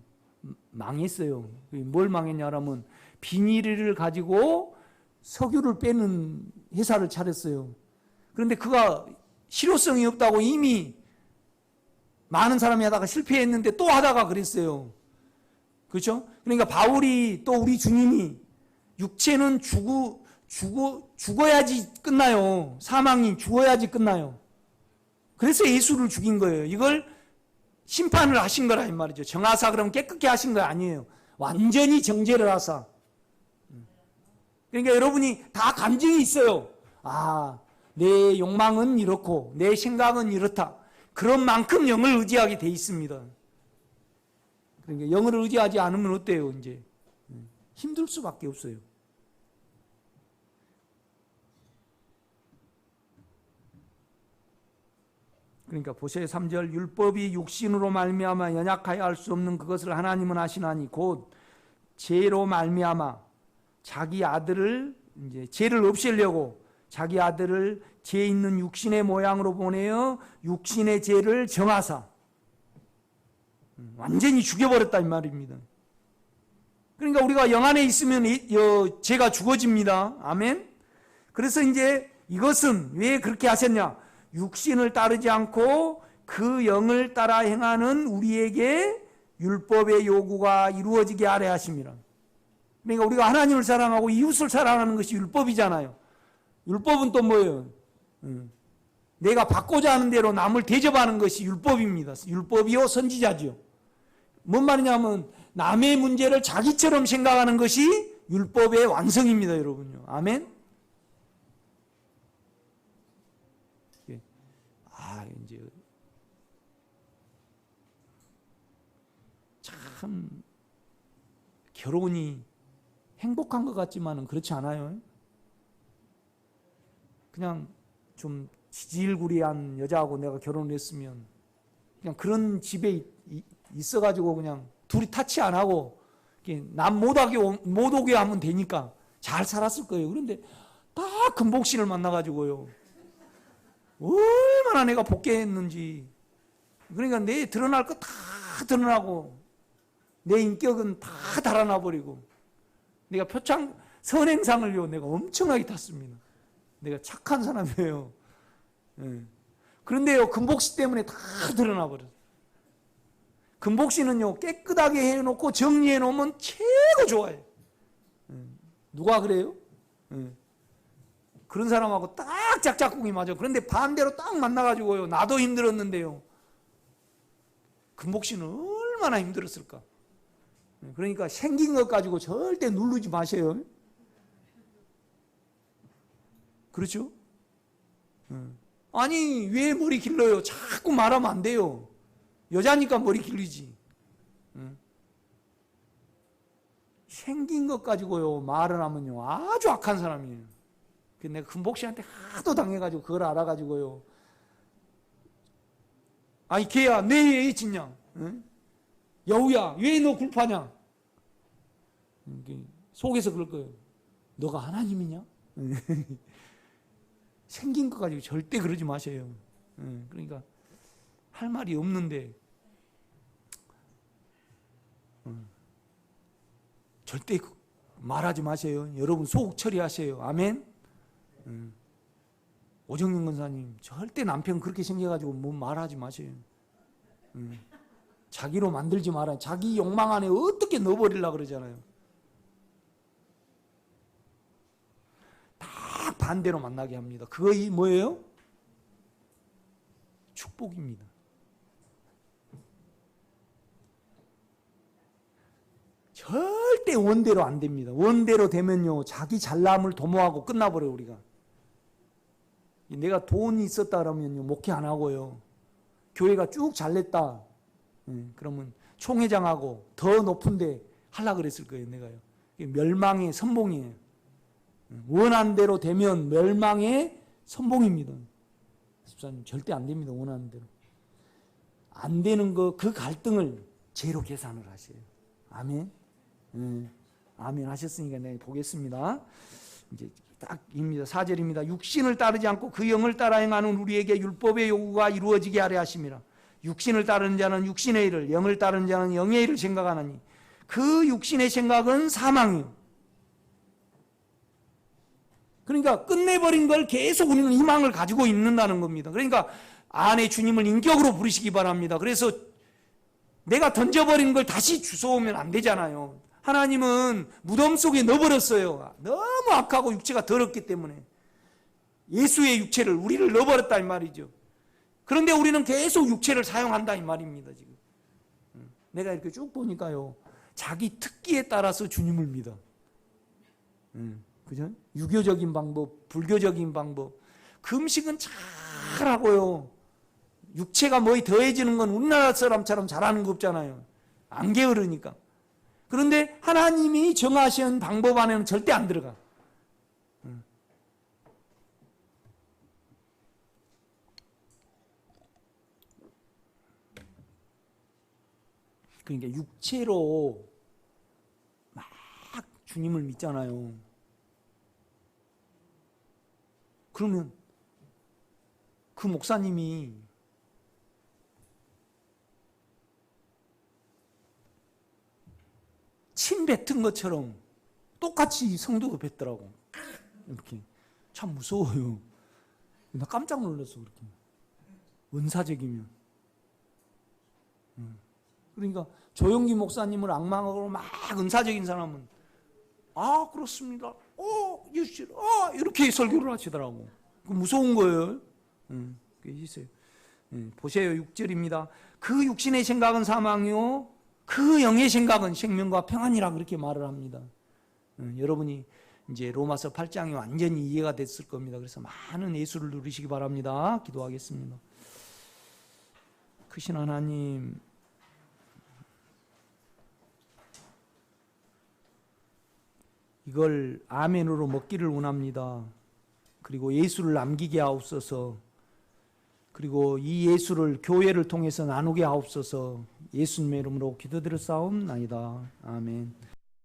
망했어요. 뭘 망했냐라면 비닐을 가지고 석유를 빼는 회사를 차렸어요. 그런데 그가 실효성이 없다고 이미 많은 사람이 하다가 실패했는데 또 하다가 그랬어요. 그렇죠? 그러니까 바울이 또 우리 주님이 육체는 죽어야지 끝나요. 사망이 죽어야지 끝나요. 그래서 예수를 죽인 거예요. 이걸 심판을 하신 거라 이 말이죠. 정하사 그러면 깨끗게 하신 거 아니에요. 완전히 정죄를 하사. 그러니까 여러분이 다 감정이 있어요. 아, 내 욕망은 이렇고 내 생각은 이렇다. 그런 만큼 영을 의지하게 돼 있습니다. 그러니까 영을 의지하지 않으면 어때요? 이제 힘들 수밖에 없어요. 그러니까 보세요. 3절 율법이 육신으로 말미암아 연약하여 할 수 없는 그것을 하나님은 하시나니 곧 죄로 말미암아 자기 아들을 이제 죄를 없애려고 자기 아들을 죄 있는 육신의 모양으로 보내어 육신의 죄를 정하사 완전히 죽여버렸다 이 말입니다. 그러니까 우리가 영 안에 있으면 죄가 죽어집니다. 아멘. 그래서 이제 이것은 왜 그렇게 하셨냐? 육신을 따르지 않고 그 영을 따라 행하는 우리에게 율법의 요구가 이루어지게 하려 하심이라. 그러니까 우리가 하나님을 사랑하고 이웃을 사랑하는 것이 율법이잖아요. 율법은 또 뭐예요? 내가 받고자 하는 대로 남을 대접하는 것이 율법입니다. 율법이요 선지자지요. 뭔 말이냐면 남의 문제를 자기처럼 생각하는 것이 율법의 완성입니다, 여러분요. 아멘. 이제 참 결혼이 행복한 것 같지만은 그렇지 않아요. 그냥 좀 지질구리한 여자하고 내가 결혼을 했으면 그냥 그런 집에 있어가지고 그냥 둘이 타치 안 하고 남 못 오게 하면 되니까 잘 살았을 거예요. 그런데 딱 금복신을 만나가지고요. 얼마나 내가 복귀했는지. 그러니까 내 드러날 거 다 드러나고 내 인격은 다 달아나버리고 내가 표창 선행상을요 내가 엄청나게 탔습니다. 내가 착한 사람이에요. 그런데요 금복시 때문에 다 드러나버렸어요. 금복시는요 깨끗하게 해놓고 정리해 놓으면 최고 좋아요. 누가 그래요? 그런 사람하고 딱 짝짝꿍이 맞아. 그런데 반대로 딱 만나가지고요 나도 힘들었는데요 금복씨는 얼마나 힘들었을까. 그러니까 생긴 것 가지고 절대 누르지 마세요. 그렇죠? 아니 왜 머리 길러요? 자꾸 말하면 안 돼요. 여자니까 머리 길리지. 생긴 것 가지고요 말을 하면요 아주 악한 사람이에요. 내가 금복씨한테 하도 당해가지고 그걸 알아가지고요. 아니 걔야 내 애 짓냐? 응? 여우야 왜 너 굴파냐? 속에서 그럴 거예요. 너가 하나님이냐? 생긴 것 가지고 절대 그러지 마세요. 그러니까 할 말이 없는데 절대 말하지 마세요. 여러분 속 처리하세요. 아멘. 오정윤 권사님 절대 남편 그렇게 생겨가지고 뭐 말하지 마세요. 자기로 만들지 말아요. 자기 욕망 안에 어떻게 넣어버리려고 그러잖아요. 딱 반대로 만나게 합니다. 그거 뭐예요? 축복입니다. 절대 원대로 안 됩니다. 원대로 되면요 자기 잘남을 도모하고 끝나버려요. 우리가 내가 돈이 있었다 그러면요 목회 안 하고요 교회가 쭉 잘냈다 그러면 총회장하고 더 높은데 하려고 그랬을 거예요. 내가요 멸망의 선봉이에요. 원한 대로 되면 멸망의 선봉입니다. 집사님 절대 안 됩니다. 원하는 대로. 안 되는 그 갈등을 죄로 계산을 하세요. 아멘. 아멘 하셨으니까 내가 보겠습니다. 이제 딱입니다. 4절입니다. 육신을 따르지 않고 그 영을 따라 행하는 우리에게 율법의 요구가 이루어지게 하려 하심이라. 육신을 따르는 자는 육신의 일을, 영을 따르는 자는 영의 일을 생각하나니 그 육신의 생각은 사망이요. 그러니까 끝내버린 걸 계속 우리는 희망을 가지고 있는다는 겁니다. 그러니까 안에 주님을 인격으로 부르시기 바랍니다. 그래서 내가 던져버린 걸 다시 주워오면 안 되잖아요. 하나님은 무덤 속에 넣어버렸어요. 너무 악하고 육체가 더럽기 때문에 예수의 육체를 우리를 넣어버렸다 이 말이죠. 그런데 우리는 계속 육체를 사용한다 이 말입니다. 지금 내가 이렇게 쭉 보니까요, 자기 특기에 따라서 주님을 믿어. 그죠? 유교적인 방법, 불교적인 방법, 금식은 잘하고요. 육체가 뭐에 더해지는 건 우리나라 사람처럼 잘하는 거 없잖아요. 안 게으르니까. 그런데 하나님이 정하신 방법 안에는 절대 안 들어가. 그러니까 육체로 막 주님을 믿잖아요. 그러면 그 목사님이 침 뱉은 것처럼 똑같이 성도도 뱉더라고. 이렇게 참 무서워요. 나 깜짝 놀랐어. 그렇게 은사적이면. 그러니까 조영기 목사님을 악망하고 막 은사적인 사람은 아 그렇습니다. 유실, 이렇게 설교를 하시더라고. 그 무서운 거예요. 그게 있어요. 보세요. 6절입니다. 그 육신의 생각은 사망이요, 그 영의 생각은 생명과 평안이라 그렇게 말을 합니다. 여러분이 이제 로마서 8장이 완전히 이해가 됐을 겁니다. 그래서 많은 예수를 누리시기 바랍니다. 기도하겠습니다. 크신 하나님, 이걸 아멘으로 먹기를 원합니다. 그리고 예수를 남기게 하옵소서. 그리고 이 예수를 교회를 통해서 나누게 하옵소서. 예수님의 이름으로 기도드렸사옵나이다. 아멘.